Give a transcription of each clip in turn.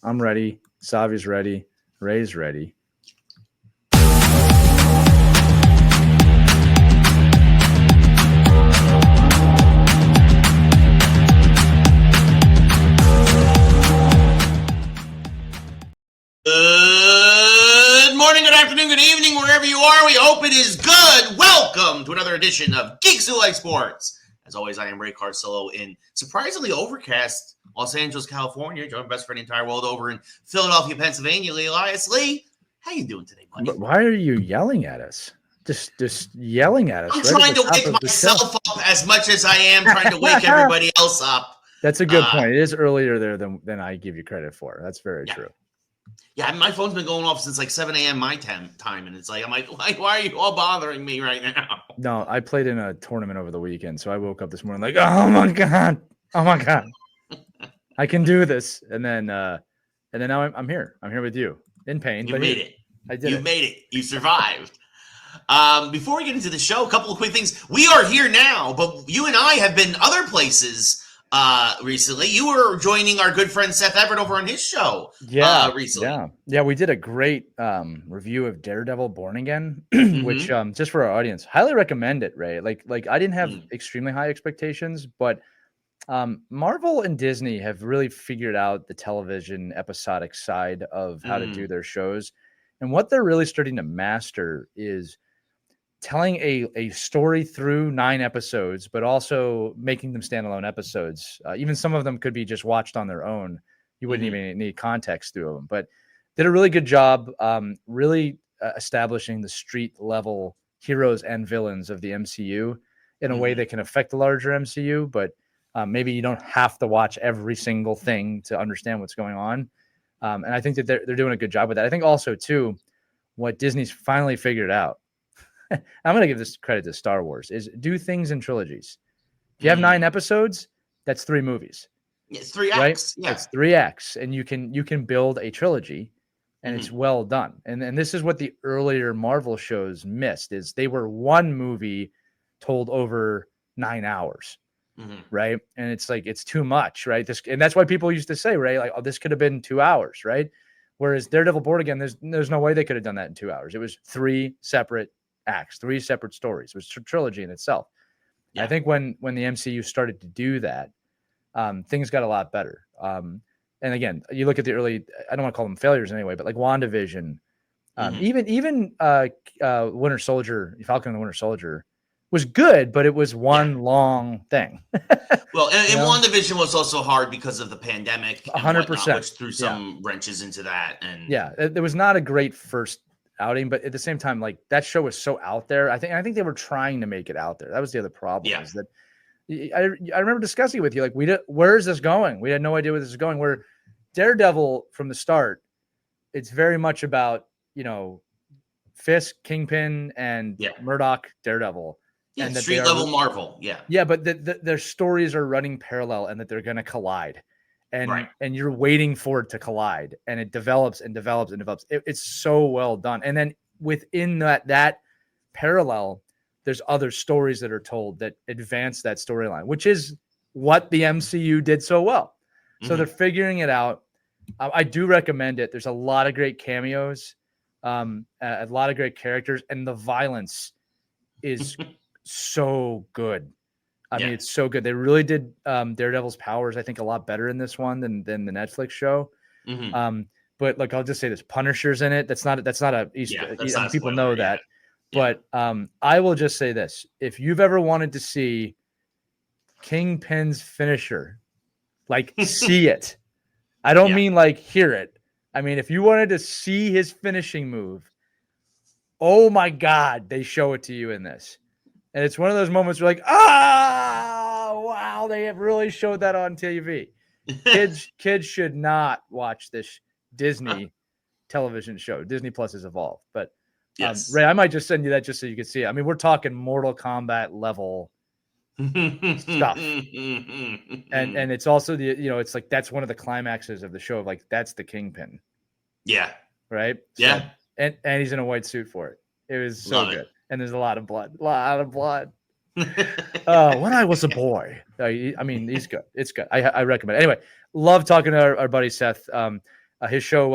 I'm ready. Savi's ready. Ray's ready. Good morning, good afternoon, good evening, wherever you are. We hope it is good. Welcome to another edition of Geeks Who Like Sports. As always, I am Ray Carcillo in surprisingly overcast Los Angeles, California. Joined best friend in the entire world over in Philadelphia, Pennsylvania, Lee Elias. Lee, how you doing today, buddy? But why are you yelling at us? Just yelling at us. I'm right trying to wake myself up as much as I am trying to wake everybody else up. That's a good point. It is earlier there than I give you credit for. That's very true. Yeah, my phone's been going off since like 7 a.m. my time, and it's like, I'm like, why are you all bothering me right now? No, I played in a tournament over the weekend, so I woke up this morning like, oh my god, I can do this, and then now I'm here. I'm here with you in pain. You made it. I did. You made it. You survived. Before we get into the show, a couple of quick things. We are here now, but you and I have been other places recently. You were joining our good friend Seth Everett over on his show recently. Yeah, we did a great review of Daredevil Born Again, which just for our audience, highly recommend it, Ray. Like I didn't have extremely high expectations, but Marvel and Disney have really figured out the television episodic side of how to do their shows. And what they're really starting to master is telling a story through 9 episodes, but also making them standalone episodes. Even some of them could be just watched on their own. You wouldn't even need context through them, but did a really good job really establishing the street level heroes and villains of the MCU in a way that can affect the larger MCU, but maybe you don't have to watch every single thing to understand what's going on. And I think that they're doing a good job with that. I think also, too, what Disney's finally figured out, I'm going to give this credit to Star Wars, is do things in trilogies. If you have 9 episodes, that's 3 movies. It's 3 acts. Right? Yeah. It's 3 acts, and you can build a trilogy, and it's well done. And this is what the earlier Marvel shows missed, is they were one movie told over 9 hours. Right. And it's like, it's too much, right? And that's why people used to say, right, like, oh, this could have been 2 hours, right? Whereas Daredevil Born Again, there's no way they could have done that in 2 hours. It was 3 separate acts, 3 separate stories. It was a trilogy in itself. Yeah. I think when the MCU started to do that, things got a lot better. And again, you look at the early, I don't want to call them failures anyway, but like WandaVision, even Winter Soldier, Falcon and the Winter Soldier, was good, but it was one long thing. Well, and WandaVision was also hard because of the pandemic. 100%, which threw some wrenches into that. And there was not a great first outing, but at the same time, like, that show was so out there. I think they were trying to make it out there. That was the other problem. Is that I remember discussing it with you, like, where is this going? We had no idea where this is going. Where Daredevil from the start, it's very much about, Fisk, Kingpin, and Murdoch, Daredevil. Yeah, and street level Marvel. Yeah, but their stories are running parallel, and that they're going to collide, and you're waiting for it to collide, and it develops and develops and develops. It's so well done, and then within that parallel, there's other stories that are told that advance that storyline, which is what the MCU did so well. So they're figuring it out. I do recommend it. There's a lot of great cameos, a lot of great characters, and the violence is so good. I mean, it's so good. They really did Daredevil's powers, I think, a lot better in this one than the Netflix show. But like, I'll just say this: Punisher's in it. That's not a Easter. People know that. But I will just say this: if you've ever wanted to see Kingpin's finisher, like, see it. I don't mean like hear it. I mean, if you wanted to see his finishing move, oh my God, they show it to you in this. And it's one of those moments where you're like, wow, they have really showed that on TV. Kids should not watch this Disney television show. Disney Plus has evolved. But Ray, I might just send you that just so you can see it. I mean, we're talking Mortal Kombat level stuff. And it's also it's like, that's one of the climaxes of the show. Like, that's the Kingpin. Yeah. Right? So, and he's in a white suit for it. It was so good. And there's a lot of blood. When I was a boy. I mean, he's good. It's good. I recommend it. Anyway, love talking to our buddy Seth. his show,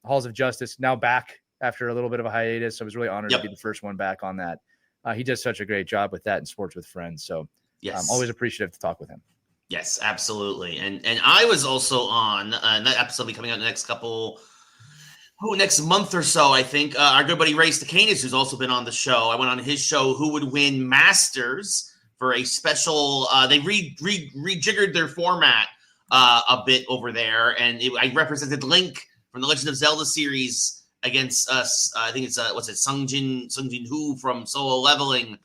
Halls of Justice, now back after a little bit of a hiatus. So I was really honored to be the first one back on that. He does such a great job with that in Sports with Friends. So I'm always appreciative to talk with him. Yes, absolutely. And I was also on that episode will be coming out in the next month or so, I think. Our good buddy Ray Stakanis, who's also been on the show. I went on his show, Who Would Win Masters, for a special they rejiggered their format a bit over there. And I represented Link from the Legend of Zelda series against us. I think it's Sung Jin Hu from Solo Leveling.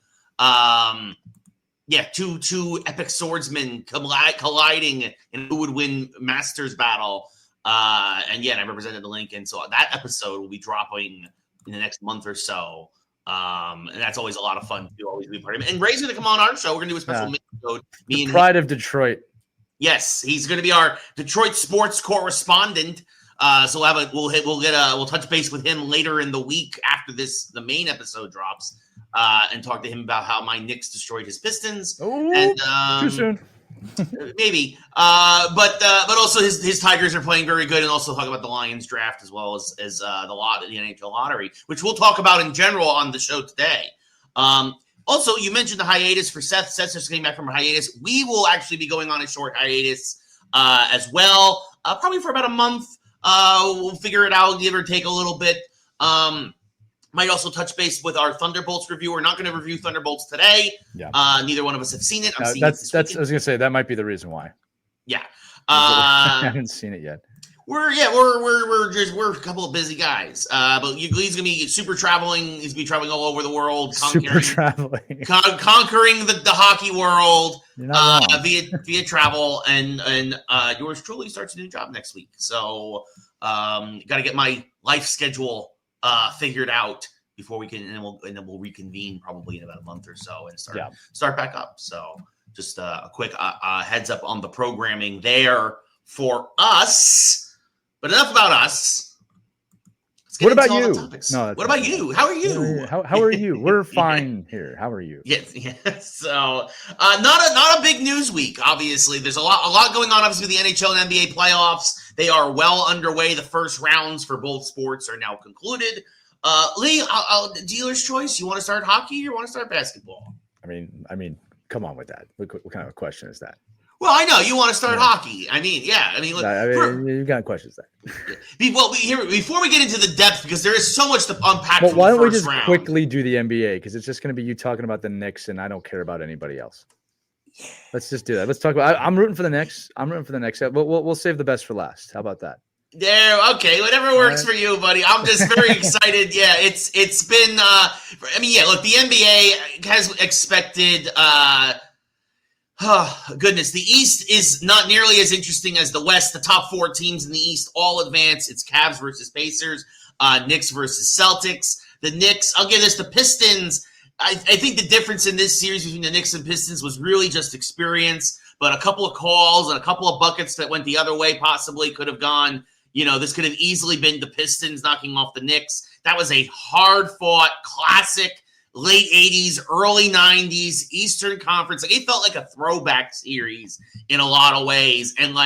Two epic swordsmen colliding in Who Would Win Masters battle. And I represented the Link, and so that episode will be dropping in the next month or so. And that's always a lot of fun to always be part of it. And Ray's going to come on our show. We're going to do a special episode. The pride of Detroit. Yes, he's going to be our Detroit sports correspondent. So we'll touch base with him later in the week after the main episode drops, and talk to him about how my Knicks destroyed his Pistons. And too soon. Maybe, but also his Tigers are playing very good, and also talk about the Lions draft as well as the NHL lottery, which we'll talk about in general on the show today. Also, you mentioned the hiatus for Seth. Seth's just getting back from a hiatus. We will actually be going on a short hiatus as well, probably for about a month. We'll figure it out, give or take a little bit. Might also touch base with our Thunderbolts review. We're not going to review Thunderbolts today. Yeah. Neither one of us have seen it. That's I was going to say that might be the reason why. Yeah. I haven't seen it yet. We're a couple of busy guys. But Lee's gonna be super traveling. He's gonna be traveling all over the world, conquering the hockey world via travel. And yours truly starts a new job next week. So got to get my life schedule figured out before we can, and then we'll reconvene probably in about a month or so and start back up. So just a quick heads up on the programming there for us. But enough about us. What about you? No, what about you? How are you? How are you? We're fine here. How are you? Yes. So, not a big news week. Obviously, there's a lot going on. Obviously, with the NHL and NBA playoffs, they are well underway. The first rounds for both sports are now concluded. Lee, dealer's choice. You want to start hockey or you want to start basketball? I mean, come on with that. What kind of a question is that? Well, I know you want to start hockey. Look, you got questions there. Well, before we get into the depth, because there is so much to unpack. But why don't we just quickly do the NBA? Because it's just going to be you talking about the Knicks, and I don't care about anybody else. Yeah. Let's just do that. Let's talk about. I'm rooting for the Knicks. We'll save the best for last. How about that? There, okay, whatever works for you, buddy. I'm just very excited. Yeah, it's been. Look, the NBA has expected. Oh, goodness. The East is not nearly as interesting as the West. The top four teams in the East all advance. It's Cavs versus Pacers, Knicks versus Celtics. The Knicks, I'll give this, the Pistons. I think the difference in this series between the Knicks and Pistons was really just experience, but a couple of calls and a couple of buckets that went the other way possibly could have gone. This could have easily been the Pistons knocking off the Knicks. That was a hard-fought, classic late 80s, early 90s Eastern Conference. It felt like a throwback series in a lot of ways. And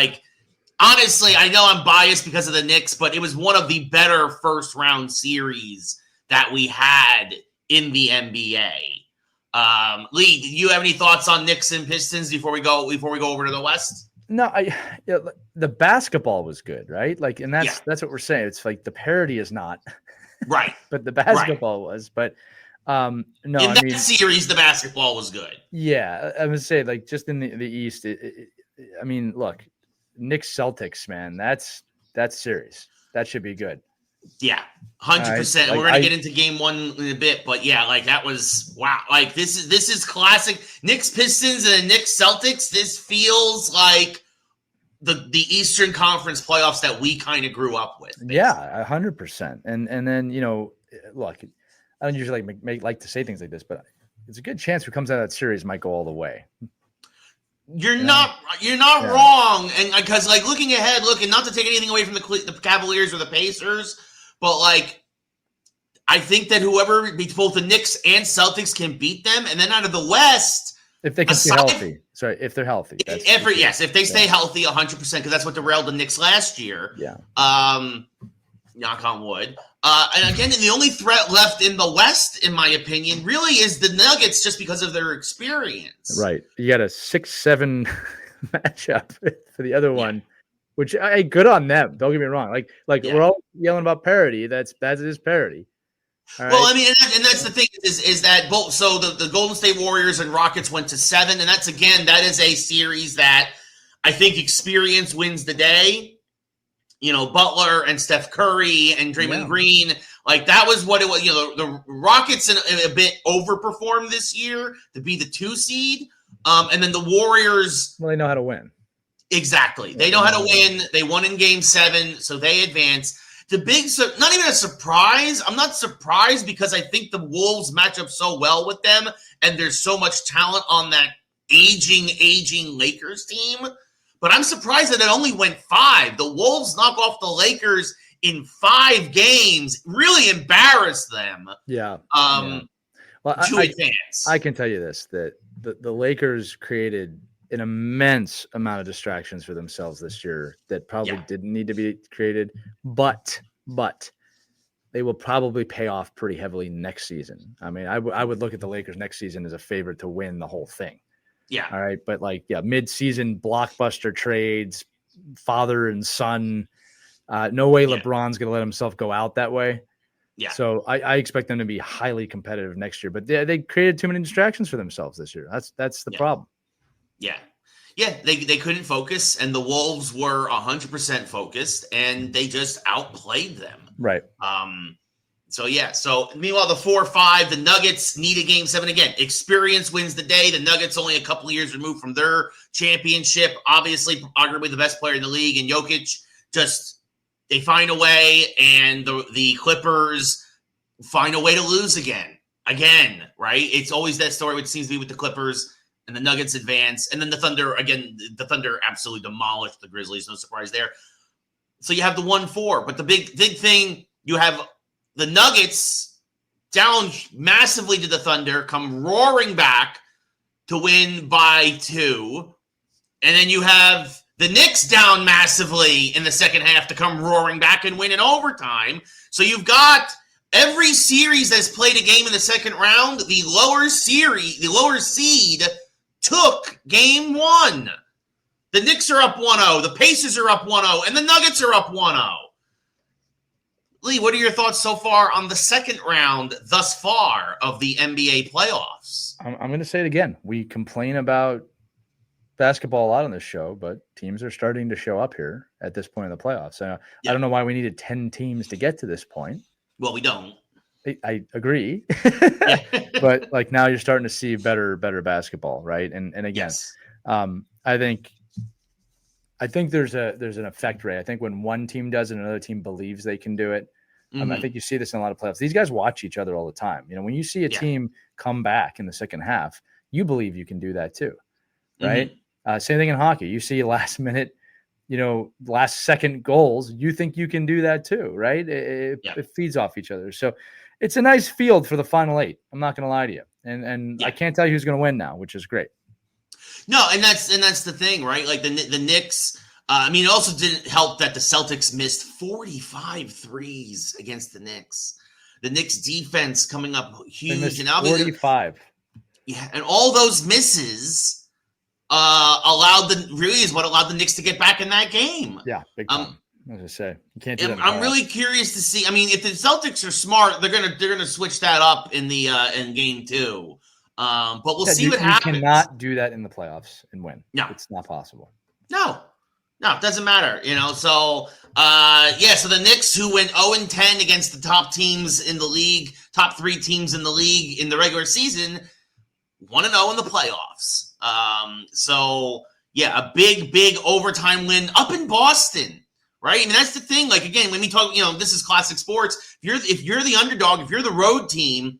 honestly, I know I'm biased because of the Knicks, but it was one of the better first round series that we had in the NBA. Lee, do you have any thoughts on Knicks and Pistons before we go over to the West? No, the basketball was good, right? And that's what we're saying. It's like the parity is not right, but the basketball was. But no, in that series, the basketball was good. Yeah, I would say just in the East. Look, Knicks Celtics, man, that's serious. That should be good. Yeah, 100%. We're gonna get into game one in a bit, but that was wow. This is classic Knicks Pistons and Knicks Celtics. This feels like the Eastern Conference playoffs that we kind of grew up with. Basically. Yeah, 100%. And then look. I don't usually like to say things like this, but it's a good chance who comes out of that series might go all the way. You're not wrong, and because looking ahead, not to take anything away from the Cavaliers or the Pacers, but I think that whoever beats both the Knicks and Celtics can beat them, and then out of the West, If they can stay healthy. Sorry, if they're healthy. If they stay healthy 100%, because that's what derailed the Knicks last year. Yeah. Knock on wood. And again, the only threat left in the West, in my opinion, really is the Nuggets, just because of their experience. Right. You got a 6-7 matchup for the other one, which good on them. Don't get me wrong. We're all yelling about parity. That is parity. All well, right. I mean, and that's the thing is that both. So the Golden State Warriors and Rockets went to 7, and that is a series that I think experience wins the day. Butler and Steph Curry and Draymond Green, that was what it was. The Rockets a bit overperformed this year to be the 2 seed, and then the Warriors. Well, they know how to win. Exactly, they know how to win. They won in Game 7, so they advance. The big, not even a surprise. I'm not surprised because I think the Wolves match up so well with them, and there's so much talent on that aging Lakers team. But I'm surprised that it only went 5. The Wolves knock off the Lakers in 5 games. Really embarrassed them. Yeah. Well, to advance. I can tell you this, that the Lakers created an immense amount of distractions for themselves this year that probably didn't need to be created, but they will probably pay off pretty heavily next season. I mean, I would look at the Lakers next season as a favorite to win the whole thing. Yeah. All right. But mid-season blockbuster trades, father and son, no way LeBron's going to let himself go out that way. Yeah. So I expect them to be highly competitive next year, but they created too many distractions for themselves this year. That's the problem. Yeah. Yeah. They couldn't focus, and the Wolves were 100% focused, and they just outplayed them. Right. So meanwhile, the 4-5, the Nuggets need a Game 7 again. Experience wins the day. The Nuggets only a couple of years removed from their championship. Obviously, arguably the best player in the league, and Jokic they find a way, and the Clippers find a way to lose again, right? It's always that story, which seems to be with the Clippers, and the Nuggets advance, and then the Thunder absolutely demolished the Grizzlies. No surprise there. So you have the 1-4, but the big thing, you have the Nuggets down massively to the Thunder, come roaring back to win by 2. And then you have the Knicks down massively in the second half to come roaring back and win in overtime. So you've got every series that's played a game in the second round, the lower seed took Game 1. The Knicks are up 1-0. The Pacers are up 1-0. And the Nuggets are up 1-0. Lee, what are your thoughts so far on the second round thus far of the NBA playoffs? I'm going to say it again. We complain about basketball a lot on this show, but teams are starting to show up here at this point in the playoffs. I don't know why we needed 10 teams to get to this point. Well, we don't. I agree. But now you're starting to see better basketball, right? And again, I think there's an effect rate. I think when one team does it, another team believes they can do it. I think you see this in a lot of playoffs. These guys watch each other all the time. When you see a team come back in the second half, you believe you can do that too, right? Same thing in hockey. You see last minute, last second goals. You think you can do that too, right? It feeds off each other. So it's a nice field for the final 8. I'm not going to lie to you. And I can't tell you who's going to win now, which is great. No, and that's the thing, right? Like the Knicks. It also didn't help that the Celtics missed 45 threes against the Knicks. The Knicks defense coming up huge, and 45. Yeah, and all those misses allowed the Knicks to get back in that game. Yeah, big time. As I say, you can't do that. I'm really curious to see. If the Celtics are smart, they're gonna switch that up in Game 2. But we'll see what happens. You cannot do that in the playoffs and win. No, it's not possible. No, it doesn't matter. So the Knicks, who went 0-10 against the top teams in the league, top 3 teams in the league in the regular season, 1-0 in the playoffs. A big overtime win up in Boston. Right? That's the thing. Again, when we talk, this is classic sports. If you're the underdog, if you're the road team,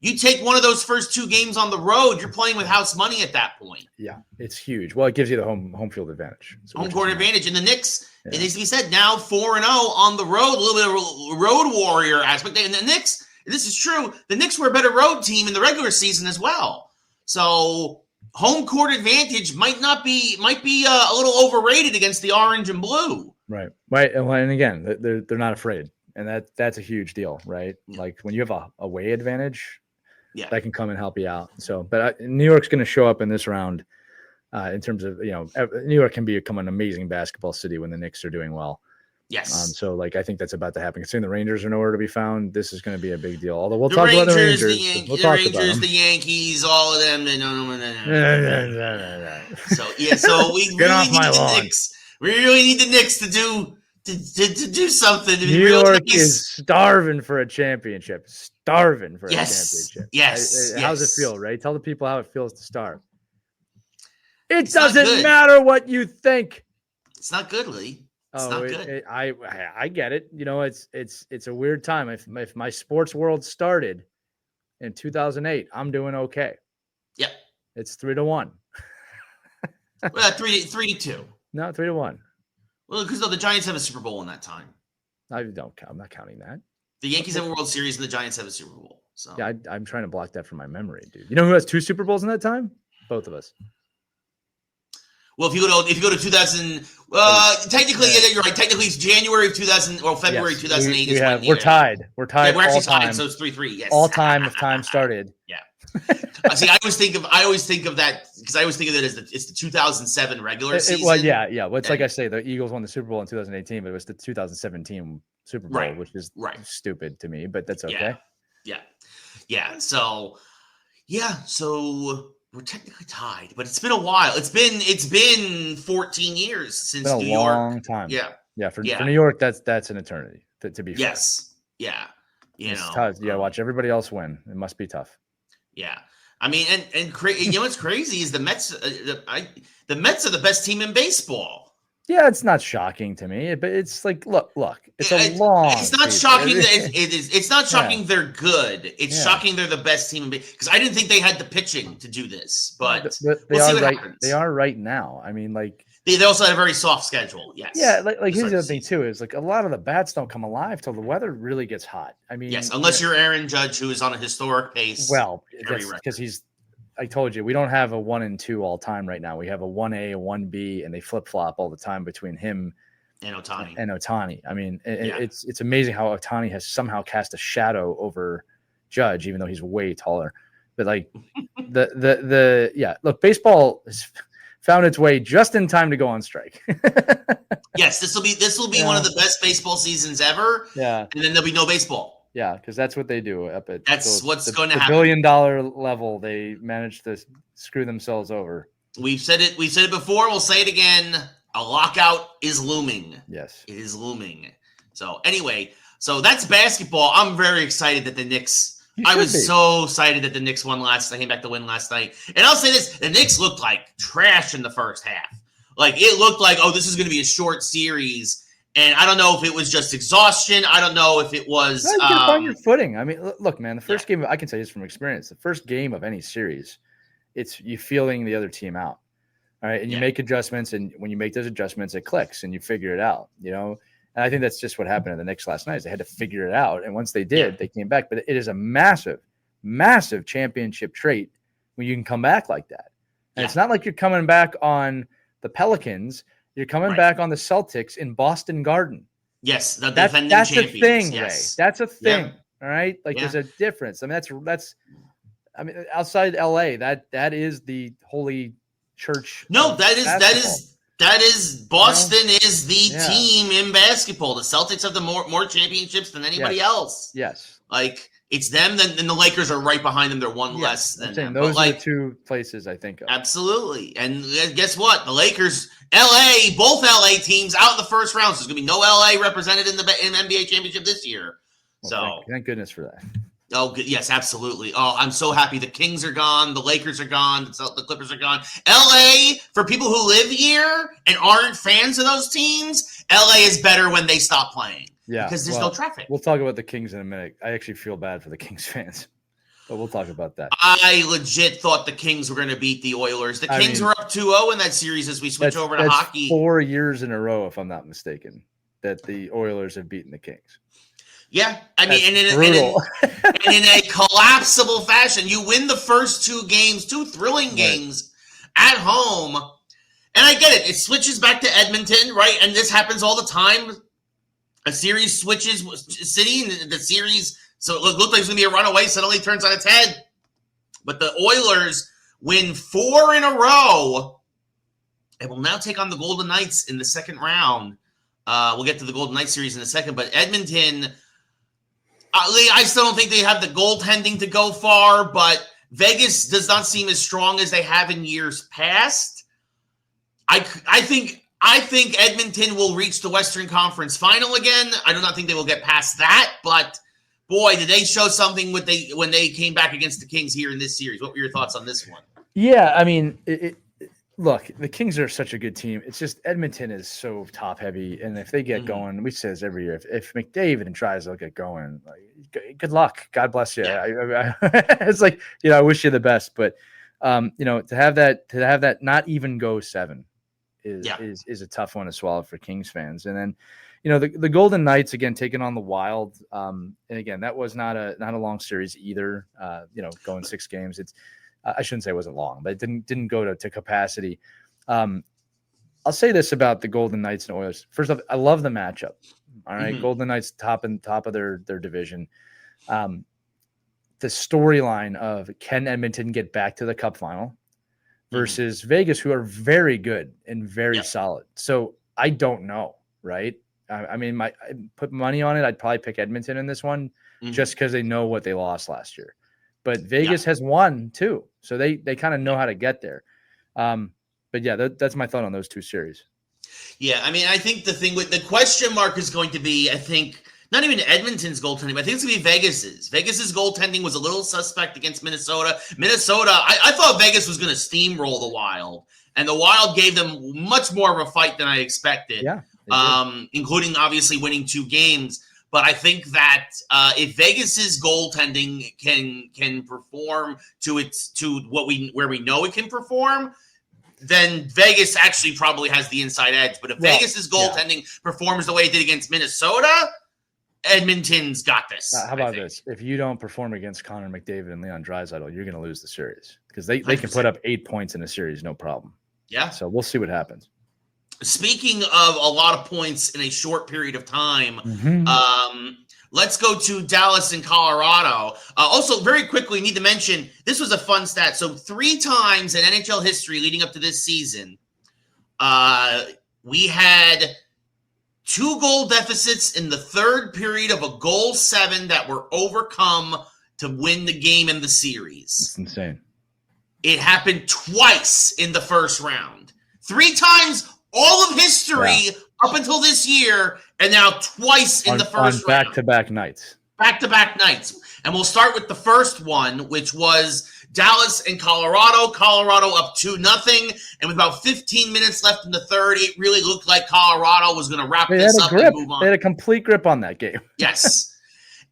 you take one of those first 2 games on the road, you're playing with house money at that point. Yeah, it's huge. Well, it gives you the home field advantage. Home court advantage. And the Knicks, it needs to be said, now 4-0 on the road, a little bit of a road warrior aspect. And the Knicks, this is true, the Knicks were a better road team in the regular season as well. So home court advantage might be a little overrated against the orange and blue. Right. And again, they're not afraid, and that's a huge deal, right? Yeah. Like when you have a away advantage, that can come and help you out. So, but New York's going to show up in this round in terms of, New York can become an amazing basketball city when the Knicks are doing well. Yes. So I think that's about to happen. Considering the Rangers are nowhere to be found, this is going to be a big deal. Although we'll talk about the Rangers, the Yankees, all of them. So we really need the Knicks. We really need the Knicks to do something. New York is starving for a championship. Championship. Yes. How's it feel, Ray? Tell the people how it feels to starve. It doesn't matter what you think. It's not good, Lee. It's not good. I get it. It's a weird time. If my sports world started in 2008, I'm doing okay. Yep. It's 3-1. Well, 3-2. No, 3-1. Well, because the Giants have a Super Bowl in that time. I'm not counting that. The Yankees have a World Series and the Giants have a Super Bowl. So yeah, I'm trying to block that from my memory, dude. You know who has 2 Super Bowls in that time? Both of us. Well, if you go to 2000, technically, you're right. Technically, it's January of 2000 or February 2008. We're tied. We're tied. Yeah, we're actually tied. So it's 3-3. Yes. All time if time started. Yeah. See, I always think of that because I always think of it as it's the 2007 regular season. Well, yeah. Well, it's like I say, the Eagles won the Super Bowl in 2018, but it was the 2017 Super Bowl, which is stupid to me, but that's okay. Yeah. So we're technically tied, but it's been a while. It's been 14 years since New York. Long time. Yeah. For New York, that's an eternity. To be fair. Yes. Yeah. It's tough. You gotta watch everybody else win. It must be tough. Yeah. I mean, and what's crazy is the Mets. The Mets are the best team in baseball. Yeah, it's not shocking to me, but it's like, look, it's a long. It's not shocking. It's not shocking. They're good. It's shocking they're the best team in baseball because I didn't think they had the pitching to do this, but they are right. Happens. They are right now. I mean, like they also had a very soft schedule. Yes. Yeah. Like here's the other thing too is like a lot of the bats don't come alive till the weather really gets hot. I mean, yes, unless you're Aaron Judge, who is on a historic pace. Well, because I told you, we don't have a 1 and 2 all time right now. We have a 1A, a 1B, and they flip flop all the time between him and Ohtani. I mean, it's amazing how Ohtani has somehow cast a shadow over Judge, even though he's way taller. But like look, baseball has found its way just in time to go on strike. Yes, this will be one of the best baseball seasons ever. Yeah, and then there'll be no baseball. Yeah, because that's what they do up at what's going to happen. $1 billion level. They manage to screw themselves over. We've said it before. We'll say it again. A lockout is looming. Yes, it is looming. So anyway, that's basketball. I'm very excited that the Knicks. I was so excited that the Knicks won last. I came back to win last night, and I'll say this: the Knicks looked like trash in the first half. Like it looked like, this is going to be a short series. And I don't know if it was just exhaustion. I don't know if it was. You gotta find your footing. I mean, look, man. The first game, I can tell you this from experience. The first game of any series, it's you feeling the other team out, all right. And you make adjustments, and when you make those adjustments, it clicks, and you figure it out. And I think that's just what happened to the Knicks last night. Is they had to figure it out, and once they did, they came back. But it is a massive, massive championship trait when you can come back like that. And it's not like you're coming back on the Pelicans. You're coming back on the Celtics in Boston Garden. Yes, that's a thing, Ray. That's a thing. All right, like there's a difference. I mean, that's. I mean, outside LA, that is the holy church. No, that is Boston is the team in basketball. The Celtics have the more championships than anybody else. Yes, like. It's them, then the Lakers are right behind them. They're one less than them. Those are the 2 places I think of. Absolutely. And guess what? The Lakers, both LA teams out in the first round. So there's going to be no LA represented in the NBA championship this year. Well, thank goodness for that. Oh, yes, absolutely. Oh, I'm so happy. The Kings are gone. The Lakers are gone. The Clippers are gone. LA, for people who live here and aren't fans of those teams, LA is better when they stop playing. Yeah, because there's no traffic. We'll talk about the Kings in a minute. I actually feel bad for the Kings fans, but we'll talk about that. I legit thought the Kings were going to beat the Oilers. The Kings were up 2-0 in that series as we switch over to hockey. 4 years in a row, if I'm not mistaken, that the Oilers have beaten the Kings. Yeah, I mean, and in a collapsible fashion, you win the first 2 games, 2 thrilling games at home. And I get it. It switches back to Edmonton, right? And this happens all the time. A series switches city, and the series, so it looked like it was going to be a runaway, suddenly turns on its head. But the Oilers win 4 in a row and will now take on the Golden Knights in the second round. We'll get to the Golden Knights series in a second, but Edmonton, I still don't think they have the goaltending to go far, but Vegas does not seem as strong as they have in years past. I think Edmonton will reach the Western Conference Final again. I do not think they will get past that, but boy, did they show something when they came back against the Kings here in this series. What were your thoughts on this one? Yeah, I mean, look, the Kings are such a good team. It's just Edmonton is so top heavy, and if they get going, we say this every year. If McDavid and Drysdale get going, like, good luck. God bless you. Yeah. It's like, I wish you the best, but to have that not even go 7 is a tough one to swallow for Kings fans. And then, the Golden Knights again taking on the Wild. And again, that was not a long series either. Going 6 games. It's I shouldn't say it wasn't long, but it didn't go to capacity. I'll say this about the Golden Knights and Oilers. First off, I love the matchup. All right, Golden Knights top of their division. The storyline of can Edmonton get back to the Cup final versus Vegas, who are very good and very solid. So I don't know, right? I mean, I put money on it. I'd probably pick Edmonton in this one just because they know what they lost last year. But Vegas has won too, so they kind of know how to get there. But yeah, that's my thought on those 2 series. Yeah, I mean, I think the thing with the question mark is going to be, I think, not even Edmonton's goaltending, but I think it's going to be Vegas's. Vegas's goaltending was a little suspect against Minnesota. I thought Vegas was going to steamroll the Wild, and the Wild gave them much more of a fight than I expected. Yeah, including obviously winning 2 games. But I think that if Vegas's goaltending can perform to where we know it can perform, then Vegas actually probably has the inside edge. But if Vegas's goaltending performs the way it did against Minnesota, Edmonton's got this. How about this? If you don't perform against Connor McDavid and Leon Draisaitl, you're going to lose the series because they can put up 8 points in a series, no problem. Yeah. So we'll see what happens. Speaking of a lot of points in a short period of time, let's go to Dallas and Colorado. Also, very quickly, need to mention, this was a fun stat. So 3 times in NHL history leading up to this season, we had 2 goal deficits in the third period of a goal 7 that were overcome to win the game in the series. It's insane. It happened twice in the first round. 3 times all of history up until this year, and now twice in the first round. Back-to-back nights. Back-to-back nights. And we'll start with the first one, which was Dallas and Colorado. Colorado up 2-0. And with about 15 minutes left in the third, it really looked like Colorado was going to wrap this up and move on. They had a complete grip on that game. Yes.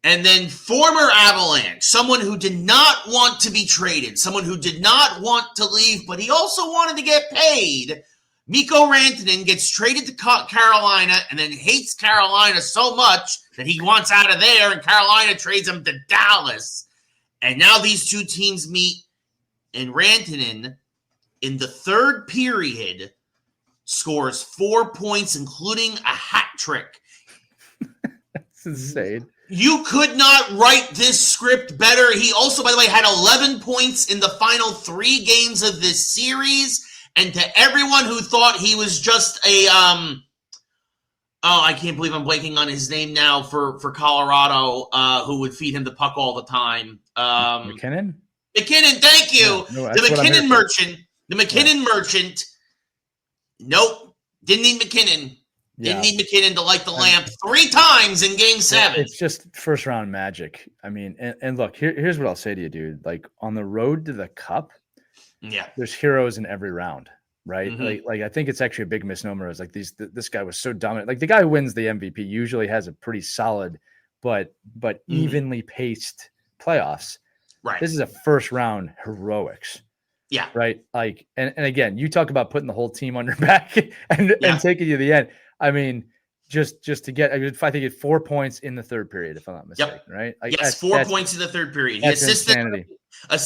And then former Avalanche, someone who did not want to be traded, someone who did not want to leave, but he also wanted to get paid. Mikko Rantanen gets traded to Carolina and then hates Carolina so much that he wants out of there, and Carolina trades him to Dallas. And now these 2 teams meet, and Rantanen, in the third period, scores 4 points, including a hat trick. That's insane. You could not write this script better. He also, by the way, had 11 points in the final 3 games of this series. And to everyone who thought he was just a, I can't believe I'm blanking on his name now for Colorado, who would feed him the puck all the time. McKinnon? McKinnon, thank you. No, the McKinnon merchant. The McKinnon merchant. Nope. Didn't need McKinnon. Didn't need McKinnon to light the lamp 3 times in Game 7. It's just first round magic. I mean, and look, here's what I'll say to you, dude. Like on the road to the Cup, there's heroes in every round, right? Like I think it's actually a big misnomer. It's like this guy was so dominant. Like the guy who wins the MVP usually has a pretty solid, but evenly paced playoffs. Right. This is a first round heroics. Yeah. Right. Like, and again, you talk about putting the whole team on your back and taking you to the end. I mean, just to get, I think it's 4 points in the third period, if I'm not mistaken, right? Like, yes, 4 points in the third period. He assisted. Insanity.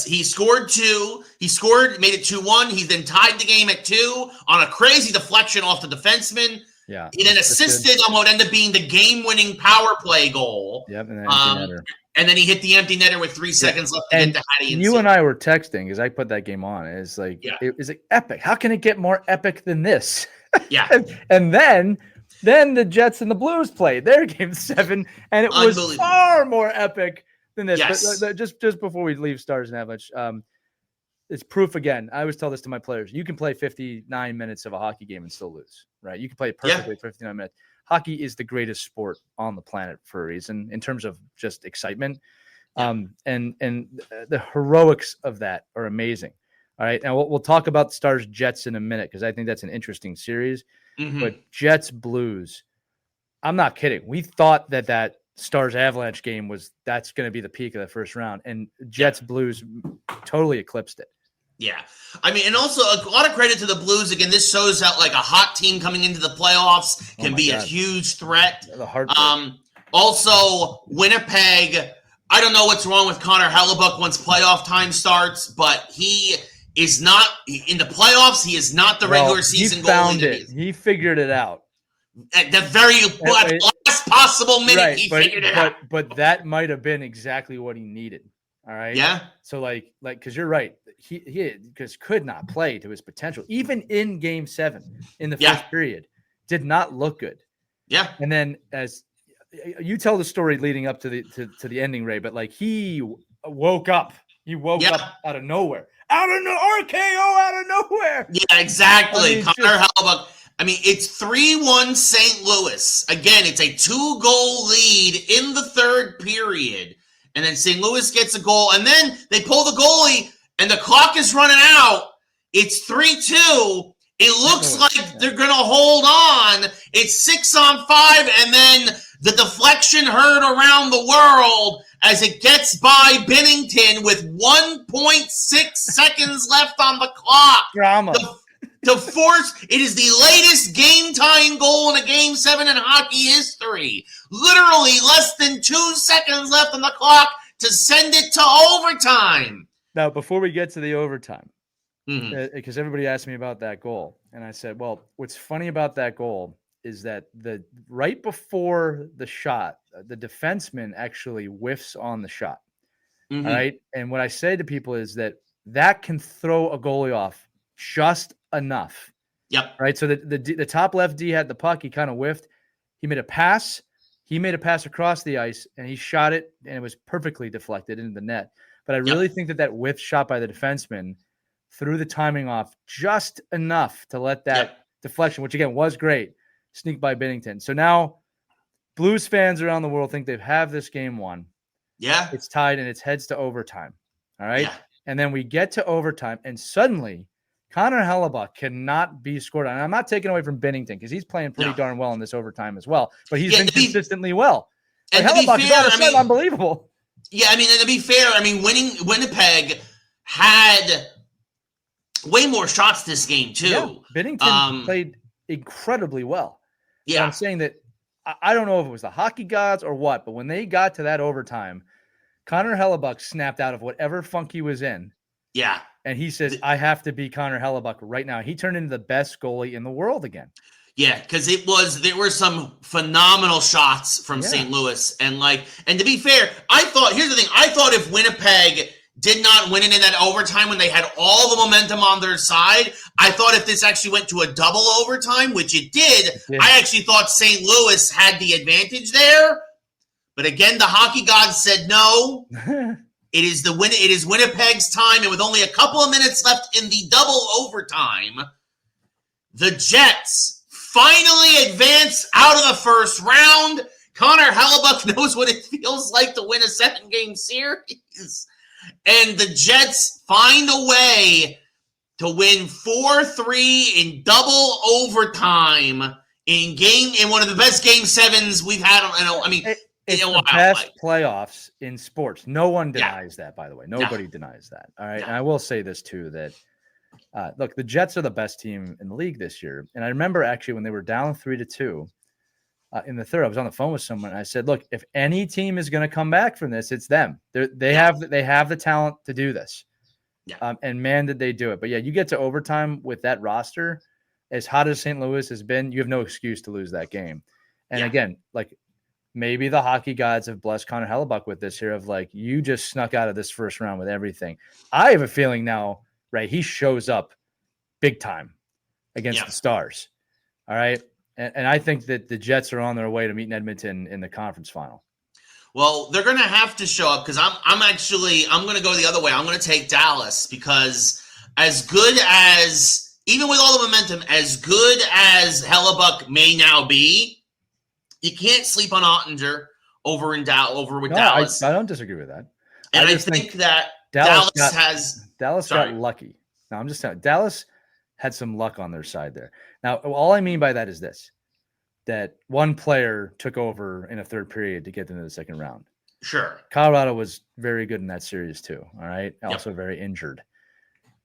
He scored 2. He scored, made it 2-1. He then tied the game at 2 on a crazy deflection off the defenseman. Yeah. He then assisted on what ended up being the game-winning power play goal. Yep. And then he hit the empty netter with 3 seconds left to get to Hattie. You and I were texting because I put that game on. It's like, it was like epic. How can it get more epic than this? Yeah. and then the Jets and the Blues played their game 7, and it was far more epic than this. Yes. But just before we leave Stars and Avalanche, it's proof again. I always tell this to my players. You can play 59 minutes of a hockey game and still lose, right? You can play perfectly 59 minutes. Hockey is the greatest sport on the planet for a reason in terms of just excitement. And the heroics of that are amazing. All right. Now we'll talk about Stars Jets in a minute, because I think that's an interesting series. But Jets Blues, I'm not kidding. We thought that Stars Avalanche game that's going to be the peak of the first round, and Jets Blues totally eclipsed it. Yeah. I mean, and also a lot of credit to the Blues. Again, this shows that like a hot team coming into the playoffs can be a huge threat. Also, Winnipeg, I don't know what's wrong with Connor Hellebuck once playoff time starts, but he is not in the playoffs. He is not the regular season goalie. He figured it out. At the very last possible minute, he figured it out. But that might have been exactly what he needed. All right. Yeah. So like, because you're right. He could not play to his potential. Even in game 7 in the first period, did not look good. Yeah. And then as you tell the story leading up to the ending, Ray, but like he woke up. He woke up out of nowhere. RKO out of nowhere. Yeah, exactly. Connor Hellebuck. I mean, it's 3-1 St. Louis. Again, it's a 2-goal lead in the third period. And then St. Louis gets a goal. And then they pull the goalie, and the clock is running out. It's 3-2. It looks like they're going to hold on. It's 6-on-5, and then the deflection heard around the world as it gets by Binnington with 1.6 seconds left on the clock. Drama. To force, it is the latest game-tying goal in a Game 7 in hockey history. Literally less than 2 seconds left on the clock to send it to overtime. Now, before we get to the overtime, because everybody asked me about that goal, and I said, well, what's funny about that goal is that right before the shot, the defenseman actually whiffs on the shot. All right. And what I say to people is that can throw a goalie off just enough. Yep. Right. So the top left D had the puck. He kind of whiffed. He made a pass. He made a pass across the ice, and he shot it, and it was perfectly deflected into the net. But I really think that whiff shot by the defenseman threw the timing off just enough to let that deflection, which again was great, sneak by Binnington. So now Blues fans around the world think they have this game won. Yeah. It's tied, and it's heads to overtime. All right. Yeah. And then we get to overtime, and suddenly Connor Hellebuck cannot be scored on. And I'm not taking away from Binnington because he's playing pretty darn well in this overtime as well. But he's been consistently well. And Hellebuck is unbelievable. Yeah, I mean, and to be fair, I mean, Winnipeg had way more shots this game too. Yeah, Binnington played incredibly well. Yeah, but I'm saying that I don't know if it was the hockey gods or what, but when they got to that overtime, Connor Hellebuck snapped out of whatever funk he was in. Yeah. And he says, I have to be Connor Hellebuck right now. He turned into the best goalie in the world again. Yeah, because there were some phenomenal shots from St. Louis. And to be fair, here's the thing. I thought if Winnipeg did not win it in that overtime when they had all the momentum on their side, I thought if this actually went to a double overtime, which it did, I actually thought St. Louis had the advantage there. But again, the hockey gods said no. It is Winnipeg's time, and with only a couple of minutes left in the double overtime, the Jets finally advance out of the first round. Connor Hellebuck knows what it feels like to win a 7-game series. And the Jets find a way to win 4-3 in double overtime in one of the best Game 7s we've had. It's the best playoffs in sports. No one denies that, by the way. Nobody denies that. All right. And I will say this, too, that, look, the Jets are the best team in the league this year. And I remember actually when they were down 3-2, in the third. I was on the phone with someone, and I said, "Look, if any team is going to come back from this, it's them. They have the talent to do this." Yeah. And man, did they do it. But yeah, you get to overtime with that roster, as hot as St. Louis has been, you have no excuse to lose that game. And again, like maybe the hockey gods have blessed Connor Hellebuck with this here of like, you just snuck out of this first round with everything. I have a feeling now, right? He shows up big time against the Stars. All right. And I think that the Jets are on their way to meeting Edmonton in the conference final. Well, they're going to have to show up because I'm going to go the other way. I'm going to take Dallas because as good as, even with all the momentum, as good as Hellebuck may now be, you can't sleep on Ottinger over with Dallas. I don't disagree with that. And I think that Dallas got lucky. No, I'm just telling you, Dallas had some luck on their side there. Now, all I mean by that is this. That one player took over in a third period to get into the second round. Sure. Colorado was very good in that series too. All right. Also very injured.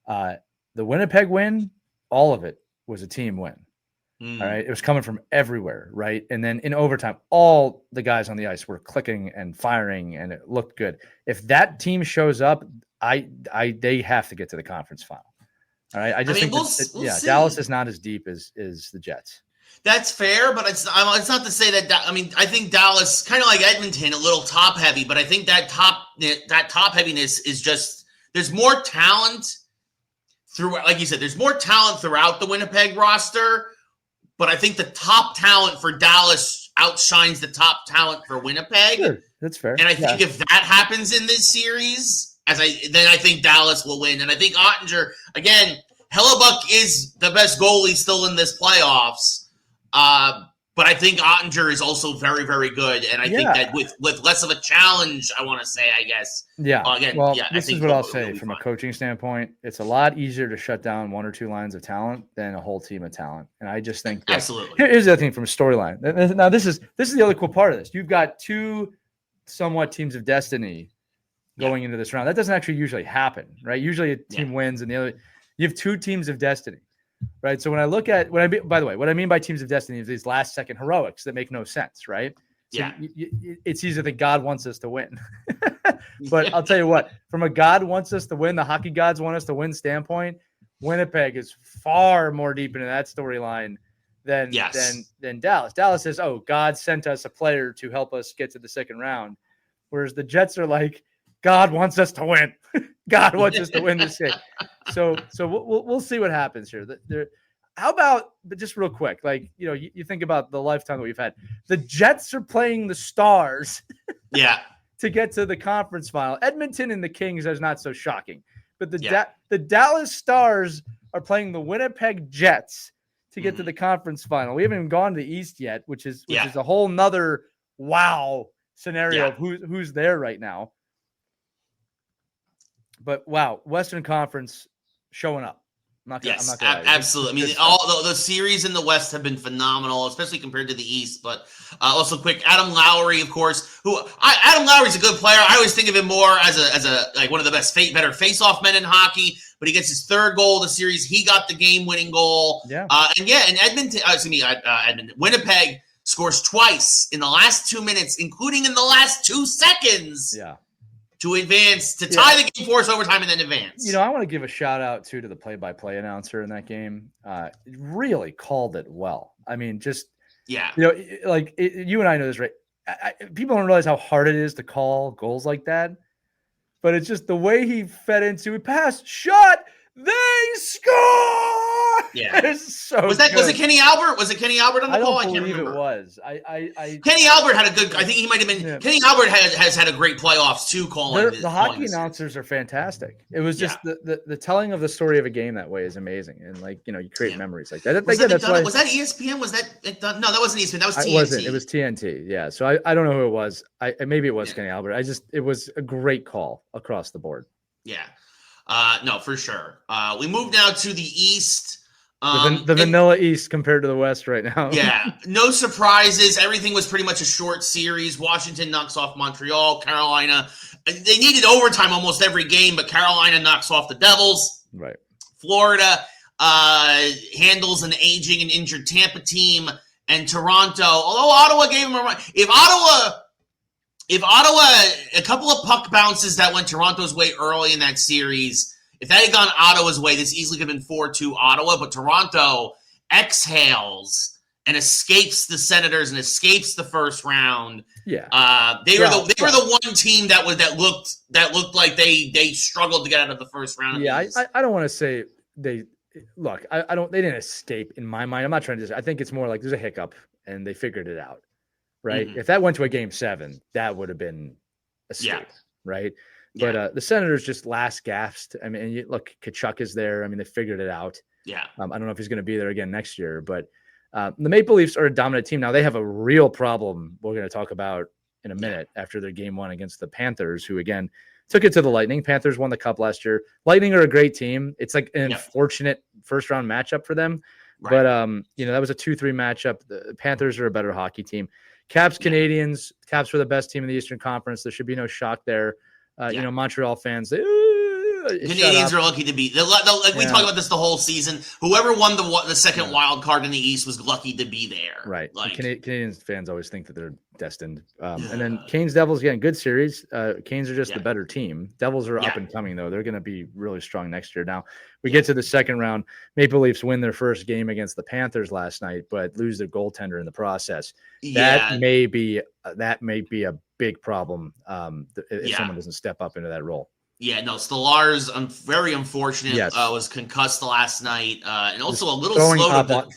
The Winnipeg win, all of it was a team win. All right. It was coming from everywhere. Right. And then in overtime, all the guys on the ice were clicking and firing and it looked good. If that team shows up, they have to get to the conference final. All right. I think we'll see. Dallas is not as deep as the Jets. That's fair, but it's not to say that. I mean, I think Dallas, kind of like Edmonton, a little top heavy. But I think that top heaviness is just there's more talent throughout. Like you said, there's more talent throughout the Winnipeg roster. But I think the top talent for Dallas outshines the top talent for Winnipeg. Sure, that's fair. And I think if that happens in this series, then I think Dallas will win. And I think Ottinger again, Hellebuck is the best goalie still in this playoffs. But I think Ottinger is also very, very good. And I think that with less of a challenge, I want to say, I guess. Yeah. This is what I'll say from a coaching standpoint. It's a lot easier to shut down one or two lines of talent than a whole team of talent. And I just think absolutely. Here's the other thing from a storyline. Now, this is the other cool part of this. You've got two somewhat teams of destiny going into this round. That doesn't actually usually happen, right? Usually a team wins and the other. You have two teams of destiny. Right. So when I look at by the way, what I mean by teams of destiny is these last second heroics that make no sense. Right. So it's easy that God wants us to win. But I'll tell you what, from a God wants us to win, the hockey gods want us to win standpoint, Winnipeg is far more deep into that storyline than Dallas. Dallas says, oh, God sent us a player to help us get to the second round. Whereas the Jets are like, God wants us to win. God wants us to win this game. So we'll see what happens here. How about, but just real quick, like, you think about the lifetime that we've had. The Jets are playing the Stars to get to the conference final. Edmonton and the Kings is not so shocking. But the Dallas Stars are playing the Winnipeg Jets to get to the conference final. We haven't even gone to the East yet, which is a whole nother wow scenario of who's there right now. But wow, Western Conference showing up. I'm not gonna absolutely. I mean, all the series in the West have been phenomenal, especially compared to the East. But also, quick, Adam Lowry, of course. Adam Lowry's a good player. I always think of him more as a like one of the better face-off men in hockey. But he gets his third goal of the series. He got the game-winning goal. And Winnipeg scores twice in the last 2 minutes, including in the last 2 seconds. Yeah. To advance, to tie the game for us overtime and then advance. I want to give a shout out to the play-by-play announcer in that game. Really called it well. I mean, you and I know this, right? People don't realize how hard it is to call goals like that. But it's just the way he fed into it. Pass, shot, they score! Yeah. It's so was it Kenny Albert? Was it Kenny Albert on the call? I can't remember. It was. Kenny Albert had a good. I think he might have been. Yeah. Kenny Albert has had a great playoffs too. The hockey announcers are fantastic. It was just the telling of the story of a game that way is amazing, and you create memories like that. Was that ESPN? Was that no? That wasn't ESPN. That was TNT. It wasn't. It was TNT. Yeah. So I don't know who it was. Maybe it was Kenny Albert. It was a great call across the board. Yeah. No, for sure. We move now to the East. The vanilla East compared to the West right now. Yeah, no surprises. Everything was pretty much a short series. Washington knocks off Montreal. Carolina, they needed overtime almost every game, but Carolina knocks off the Devils. Right. Florida handles an aging and injured Tampa team. and Toronto, although Ottawa gave him a run, if Ottawa, a couple of puck bounces that went Toronto's way early in that series, if that had gone Ottawa's way, this easily could have been 4-2 Ottawa, but Toronto exhales and escapes the Senators and escapes the first round. Yeah. They were the one team that looked like they struggled to get out of the first round. Yeah, I don't want to say they didn't escape in my mind. I'm not trying to I think it's more like there's a hiccup and they figured it out. Right. Mm-hmm. If that went to a game 7, that would have been escape. Right. Yeah. But the Senators just last gasped. I mean, look, Kachuk is there. I mean, they figured it out. Yeah. I don't know if he's going to be there again next year, but the Maple Leafs are a dominant team. Now they have a real problem we're going to talk about in a minute after their game 1 against the Panthers, who again took it to the Lightning. Panthers won the cup last year. Lightning are a great team. It's like an unfortunate first round matchup for them. Right. But that was a 2-3 matchup. The Panthers are a better hockey team. Caps, Canadians. Caps were the best team in the Eastern Conference. There should be no shock there. Montreal fans. Canadians are lucky to be. We talk about this the whole season. Whoever won the second wild card in the East was lucky to be there. Right. Canadians fans always think that they're destined. And then Canes Devils, again, good series. Canes are just the better team. Devils are up and coming, though. They're going to be really strong next year. Now, we get to the second round. Maple Leafs win their first game against the Panthers last night, but lose their goaltender in the process. That may be a big problem if someone doesn't step up into that role. Yeah, no, Stolarz, very unfortunate, was concussed last night, and also a little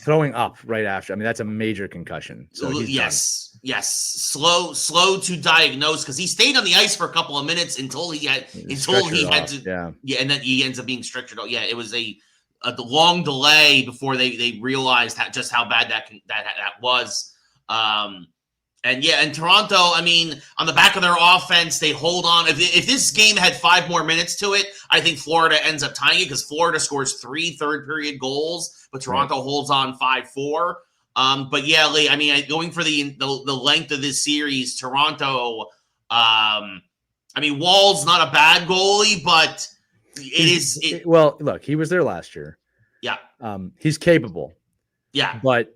throwing up right after. I mean, that's a major concussion. So yes, slow to diagnose because he stayed on the ice for a couple of minutes until he had to, and then he ends up being stretchered out. Yeah, it was a long delay before they realized just how bad that was. And Toronto, I mean, on the back of their offense, they hold on. If this game had 5 more minutes to it, I think Florida ends up tying it because Florida scores 3 third-period goals, but Toronto holds on 5-4. But yeah, Lee, I mean, going for the length of this series, Toronto, I mean, Wall's not a bad goalie, but well, look, he was there last year. Yeah. He's capable. Yeah. But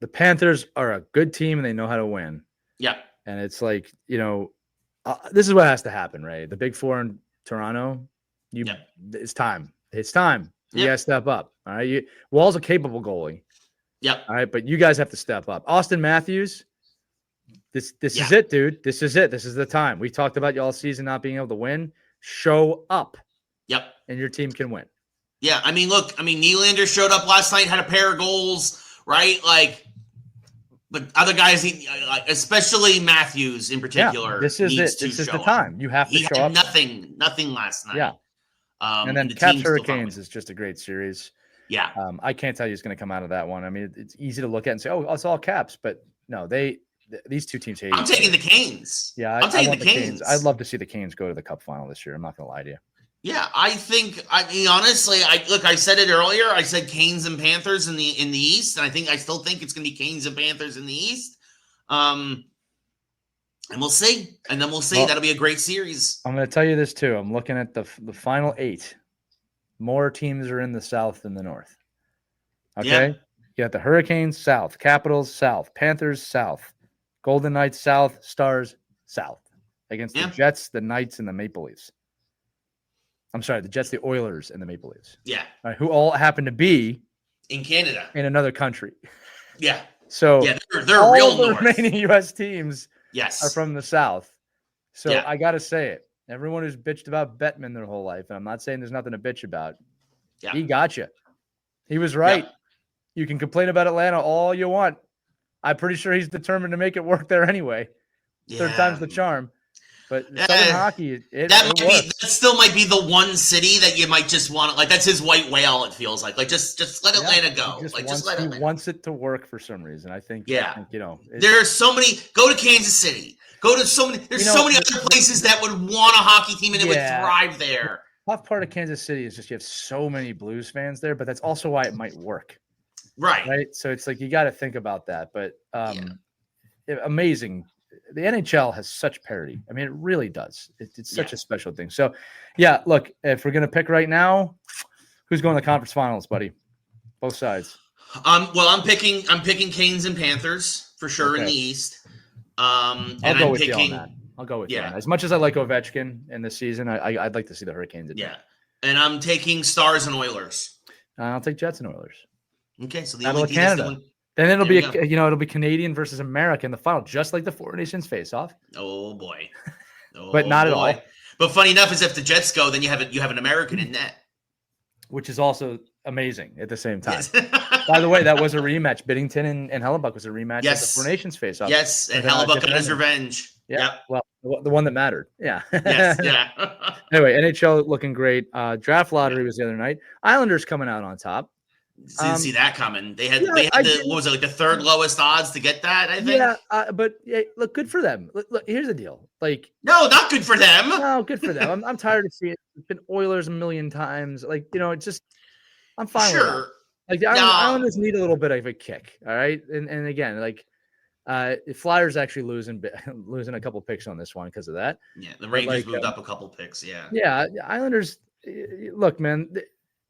the Panthers are a good team and they know how to win. Yeah. And it's like, this is what has to happen, right? The Big Four in Toronto, it's time. It's time. You got to step up. All right. Wall's a capable goalie. Yep. All right. But you guys have to step up. Austin Matthews, this is it, dude. This is it. This is the time. We talked about you all season not being able to win. Show up. Yep. And your team can win. Yeah. I mean, look, Nylander showed up last night, had a pair of goals, right? Like, but other guys, especially Matthews in particular, this is it. This is the time. You have to show up. Nothing last night. Yeah. And then Caps Hurricanes is just a great series. Yeah. I can't tell you who's going to come out of that one. I mean, it's easy to look at and say, oh, it's all Caps, but no, these two teams hate. I'm taking the Canes. Yeah, I'm taking the Canes. I'd love to see the Canes go to the Cup final this year. I'm not going to lie to you. Yeah, I mean, honestly, I said it earlier. I said Canes and Panthers in the East, and I still think it's going to be Canes and Panthers in the East. And we'll see. And then we'll see. Well, that'll be a great series. I'm going to tell you this too. I'm looking at the final 8. More teams are in the South than the North. Okay? Yeah. You got the Hurricanes, South. Capitals, South. Panthers, South. Golden Knights, South. Stars, South. Against the Jets, the Knights, and the Maple Leafs. I'm sorry, the Jets, the Oilers, and the Maple Leafs. Yeah. All right, who all happen to be in Canada, in another country. Yeah. So they're all real the North. remaining U.S. teams are from the South. So I got to say it. Everyone who's bitched about Bettman their whole life, and I'm not saying there's nothing to bitch about. Yeah. He got you. He was right. Yeah. You can complain about Atlanta all you want. I'm pretty sure he's determined to make it work there anyway. Yeah. Third time's the charm. But Southern hockey, that still might be the one city that you might just want. Like that's his white whale. It feels like just let Atlanta go. He wants it to work for some reason. I think. Yeah. There are so many. Go to Kansas City. Go to so many. There's so many other places that would want a hockey team and it would thrive there. The tough part of Kansas City is just you have so many Blues fans there, but that's also why it might work. Right. So it's like you got to think about that. But amazing. The NHL has such parity. I mean, it really does. It's such a special thing. So, look, if we're going to pick right now, who's going to the conference finals, buddy? Both sides. Well, I'm picking Canes and Panthers for sure in the East. And I'll go I'm with picking. you on that. I'll go with you on Yeah. that. As much as I like Ovechkin in this season, I'd like to see the Hurricanes. Yeah. And I'm taking Stars and Oilers. I'll take Jets and Oilers. Okay, so the Battle only of team that's Canada. going. Then it'll There be it'll be Canadian versus America in the final, just like the Four Nations face-off. Oh boy. But not at all. But funny enough is if the Jets go, then you have an American in net, which is also amazing at the same time. Yes. By the way, that was a rematch. Biddington and Hellebuck was a rematch Yes. of the Four Nations face-off. Yes, and Hellebuck got his revenge. Yeah. Yep. Well, the one that mattered. Yeah. Yes. Yeah. Anyway, NHL looking great. Draft lottery was the other night. Islanders coming out on top. Didn't see that coming. They had what was it, like the third lowest odds to get that, I think. Yeah, but look, good for them. Look, here's the deal. Like, no, not good for them. No, good for them. I'm tired of seeing it. It's been Oilers a million times. Like, it's just I'm fine with that. Like the Islanders need a little bit of a kick. All right. And again, like Flyers actually losing a couple picks on this one because of that. Yeah, the Rangers moved up a couple picks. Yeah. Yeah, Islanders. Look, man,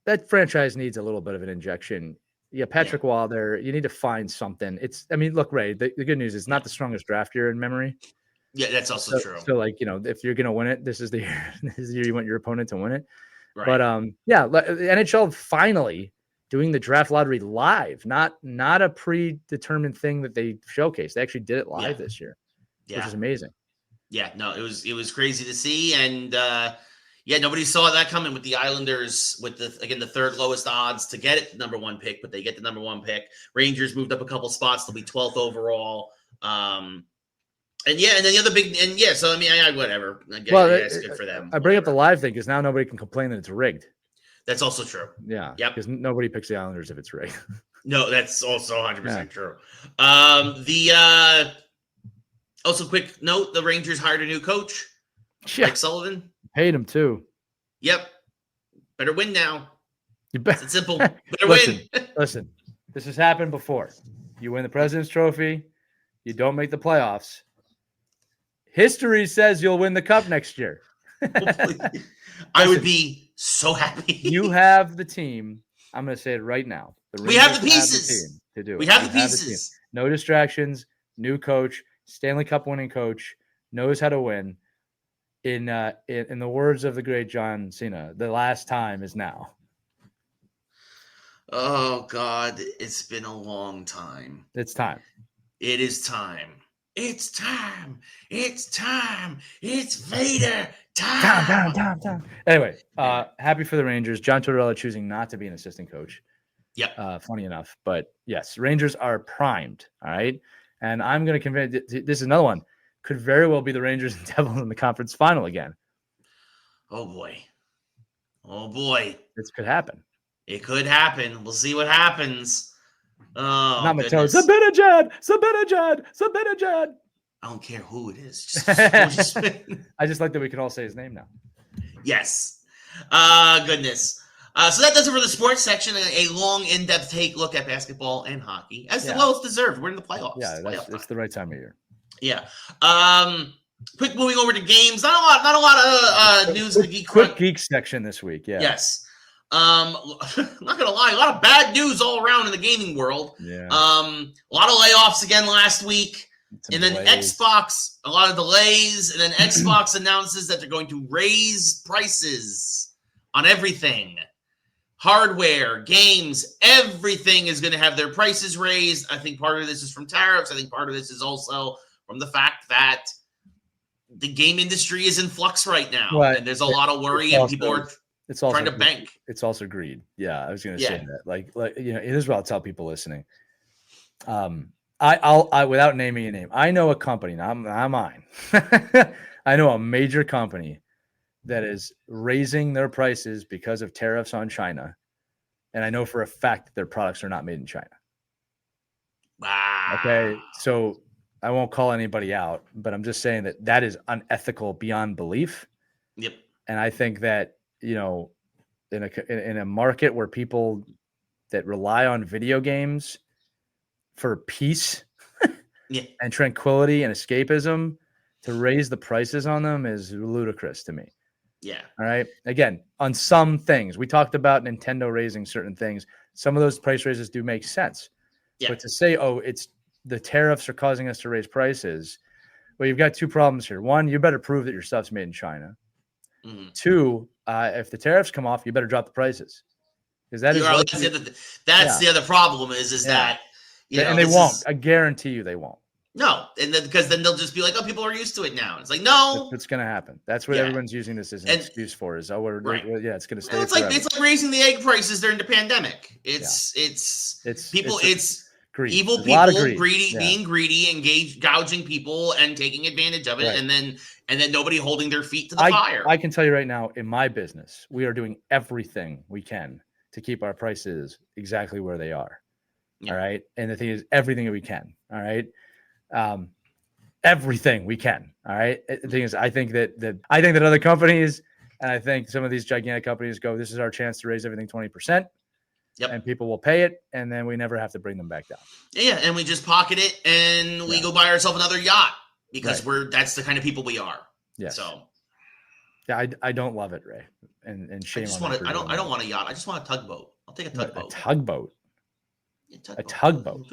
that franchise needs a little bit of an injection. Yeah, Patrick Wall there. You need to find something. Look, Ray. The good news is not the strongest draft year in memory. Yeah, that's also true. So, like, if you're gonna win it, this is the year. This is the year you want your opponent to win it. Right. But the NHL finally doing the draft lottery live, not a predetermined thing that they showcased. They actually did it live this year, which is amazing. Yeah, no, it was crazy to see, and nobody saw that coming with the Islanders with the third lowest odds to get it, the number one pick, but they get the number one pick. Rangers moved up a couple spots; they'll be 12th overall. And then the other big, so I mean, whatever. I guess good for them. I bring up the live thing because now nobody can complain that it's rigged. That's also true. Yeah. Yep. Because nobody picks the Islanders if it's rigged. No, that's also 100% true. Also, quick note: the Rangers hired a new coach, Mike Sullivan. Paid him too. Yep. Better win now. It's simple. Better win. Listen, this has happened before. You win the President's Trophy. You don't make the playoffs. History says you'll win the cup next year. I would be so happy. You have the team. I'm going to say it right now. We have the pieces to do it. We have the pieces. No distractions. New coach. Stanley Cup winning coach. Knows how to win. In the words of the great John Cena, the last time is now. Oh God, it's been a long time. It's time. It is time. It's time. It's time. It's Vader time. Time. Anyway, happy for the Rangers. John Tortorella choosing not to be an assistant coach. Yep. Funny enough, but yes, Rangers are primed. All right, and I'm going to convince. This is another one. Could very well be the Rangers and Devils in the conference final again. Oh boy. This could happen. It could happen. We'll see what happens. Oh, not Mateo. Sabinajad. I don't care who it is. I just like that we can all say his name now. Yes. Goodness. So that does it for the sports section. A long, in-depth look at basketball and hockey, as well as deserved. We're in the playoffs. Yeah, it's the right time of year. Yeah. Quick moving over to games. Not a lot of news in the geek. Quick geek section this week. Yeah. Yes. Not gonna lie, a lot of bad news all around in the gaming world. Yeah. A lot of layoffs again last week. And then Xbox, a lot of delays, and then Xbox announces that they're going to raise prices on everything. Hardware, games, everything is going to have their prices raised. I think part of this is from tariffs. I think part of this is also from the fact that the game industry is in flux right now. Right. And there's a lot of worry and people are trying to bank. It's also greed. Yeah, I was going to say that. Like here's what I'll tell people listening. I without naming a name, I know a company, not mine. I know a major company that is raising their prices because of tariffs on China. And I know for a fact that their products are not made in China. Wow. Okay. So I won't call anybody out, but I'm just saying that is unethical beyond belief. Yep. And I think that, in a market where people that rely on video games for peace and tranquility and escapism, to raise the prices on them is ludicrous to me. Yeah. All right. Again, on some things, we talked about Nintendo raising certain things. Some of those price raises do make sense. Yeah. But to say, oh, it's the tariffs are causing us to raise prices. Well, you've got two problems here. One, you better prove that your stuff's made in China. Mm-hmm. Two, if the tariffs come off, you better drop the prices. Because that is that's the other problem is that and they won't. I guarantee you they won't. No, and then because then they'll just be like, "Oh, people are used to it now." It's like, no, it's going to happen. That's what everyone's using this as an excuse for. Is it's going to stay. It's like raising the egg prices during the pandemic. It's people. It's greed. Evil people, being greedy, gouging people, and taking advantage of it, and then nobody holding their feet to the fire. I can tell you right now, in my business, we are doing everything we can to keep our prices exactly where they are. Yeah. All right, and the thing is, everything that we can. All right. Everything we can. All right. The thing is, I think that other companies, and I think some of these gigantic companies go, this is our chance to raise everything 20%. Yep. And people will pay it, and then we never have to bring them back down. Yeah, and we just pocket it, and we go buy ourselves another yacht because that's the kind of people we are. Yeah. So. Yeah, I don't love it, Ray, and shame on it. I don't want a yacht. I just want a tugboat. I'll take a tugboat. A tugboat. A tugboat.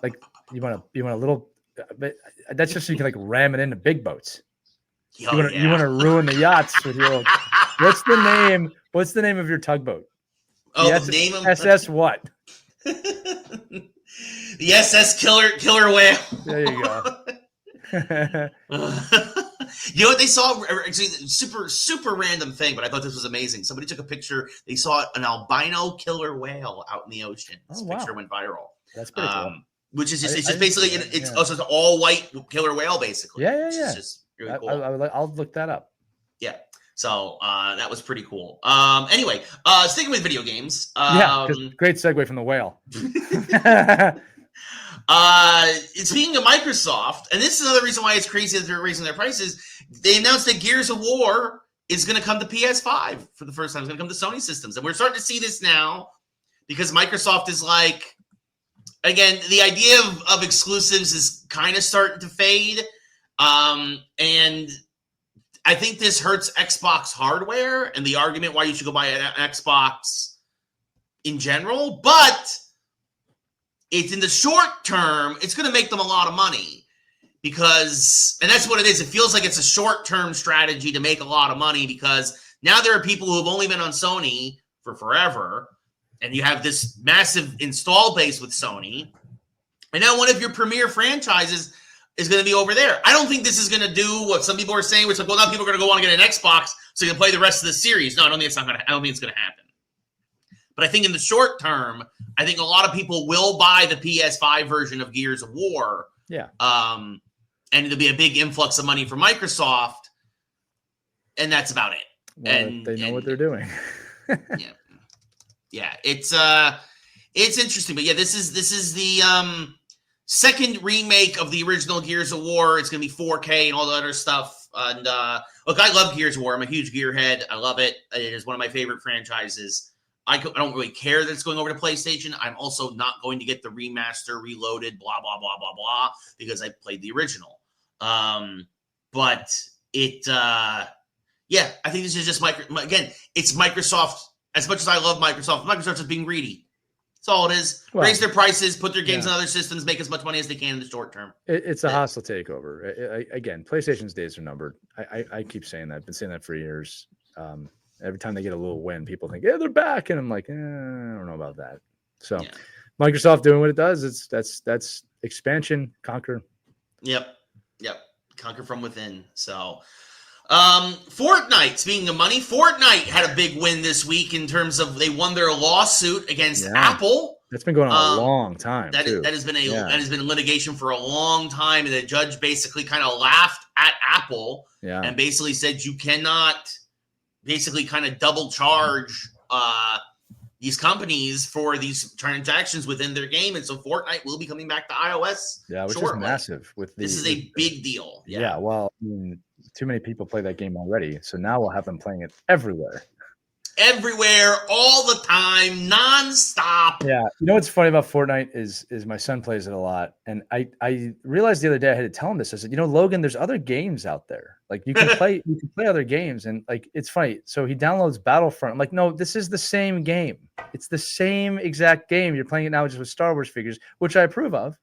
Like you want a little, but that's just so you can like ram it into big boats. You want to ruin the yachts with your. What's the name of your tugboat? Oh, the name of SS what? The SS Killer Whale. There you go. You know what they saw? Actually, super random thing, but I thought this was amazing. Somebody took a picture. They saw an albino killer whale out in the ocean. This picture went viral. That's pretty cool. Which is just basically it's an all white killer whale, basasically. Yeah. It's just really cool. I'll look that up. Yeah. So that was pretty cool. Anyway, sticking with video games. Great segue from the whale. Speaking of Microsoft, and this is another reason why it's crazy that they're raising their prices. They announced that Gears of War is going to come to PS5 for the first time. It's going to come to Sony systems, and we're starting to see this now because Microsoft is like, again, the idea of exclusives is kind of starting to fade, and I think this hurts Xbox hardware and the argument why you should go buy an Xbox in general, but it's in the short term, it's going to make them a lot of money because, and that's what it is. It feels like it's a short-term strategy to make a lot of money because now there are people who have only been on Sony for forever, and you have this massive install base with Sony, and now one of your premier franchises is going to be over there. I don't think this is going to do what some people are saying, which is like, well, now people are going to go want to get an Xbox so you can play the rest of the series. No, I don't think it's going to happen. But I think in the short term, I think a lot of people will buy the PS5 version of Gears of War. Yeah. And it'll be a big influx of money for Microsoft, and that's about it. Well, and they know what they're doing. Yeah. It's interesting, but yeah, this is the second remake of the original Gears of War. It's going to be 4K and all the other stuff. And look, I love Gears of War. I'm a huge gearhead. I love it. It is one of my favorite franchises. I don't really care that it's going over to PlayStation. I'm also not going to get the remaster, reloaded, blah, blah, blah, blah, blah, because I played the original. But it, I think this is just, again, it's Microsoft. As much as I love Microsoft is being greedy. That's all it is. Well, raise their prices, put their games in other systems, make as much money as they can in the short term. It's a hostile takeover. Again, PlayStation's days are numbered. I keep saying that. I've been saying that for years. Every time they get a little win, people think, they're back. And I'm like, I don't know about that. So Microsoft doing what it does. That's expansion, conquer. Yep. Conquer from within. So Fortnite, speaking of money, Fortnite had a big win this week in terms of they won their lawsuit against Apple. That's been going on a long time. That has been litigation for a long time. And the judge basically kind of laughed at Apple and basically said you cannot basically kind of double charge these companies for these transactions within their game. And so Fortnite will be coming back to iOS. Yeah, which is massive. This is a big deal. Yeah, well, I mean, too many people play that game already. So now we'll have them playing it everywhere. everywhere, all the time, nonstop. Yeah. You know what's funny about Fortnite is my son plays it a lot. And I realized the other day I had to tell him this. I said, Logan, there's other games out there. Like you can play other games. And like it's funny. So he downloads Battlefront. I'm like, no, this is the same game. It's the same exact game. You're playing it now just with Star Wars figures, which I approve of.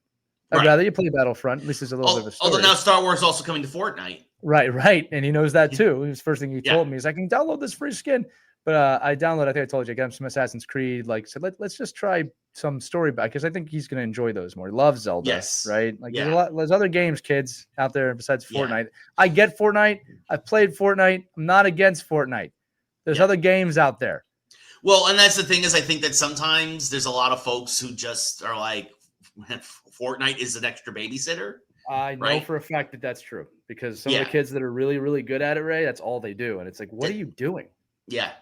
I'd rather you play Battlefront. At least there's a little bit of a story. Although now Star Wars is also coming to Fortnite. Right. And he knows that too. His first thing he told me is I can download this free skin. But I downloaded, I think I told you, I got him some Assassin's Creed. Like, so let's just try some story back because I think he's going to enjoy those more. He loves Zelda, right? Like, there's other games, kids, out there besides Fortnite. Yeah. I get Fortnite. I've played Fortnite. I'm not against Fortnite. There's other games out there. Well, and that's the thing is I think that sometimes there's a lot of folks who just are like, Fortnite is an extra babysitter. I know for a fact that that's true because some of the kids that are really, really good at it, Ray, that's all they do. And it's like, what are you doing? Yeah.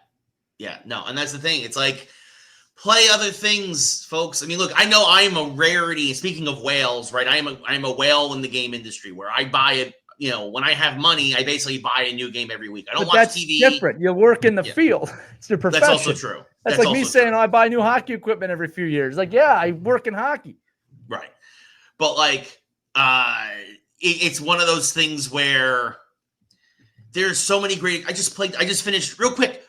No. And that's the thing. It's like, play other things, folks. I mean, look, I know I am a rarity. Speaking of whales, right? I'm a whale in the game industry where I buy it. When I have money, I basically buy a new game every week. I don't watch TV. That's different. You work in the field. It's your profession. That's also true. That's like me saying, I buy new hockey equipment every few years. Like, yeah, I work in hockey. Right. But like, it's one of those things where there's so many great. I just finished real quick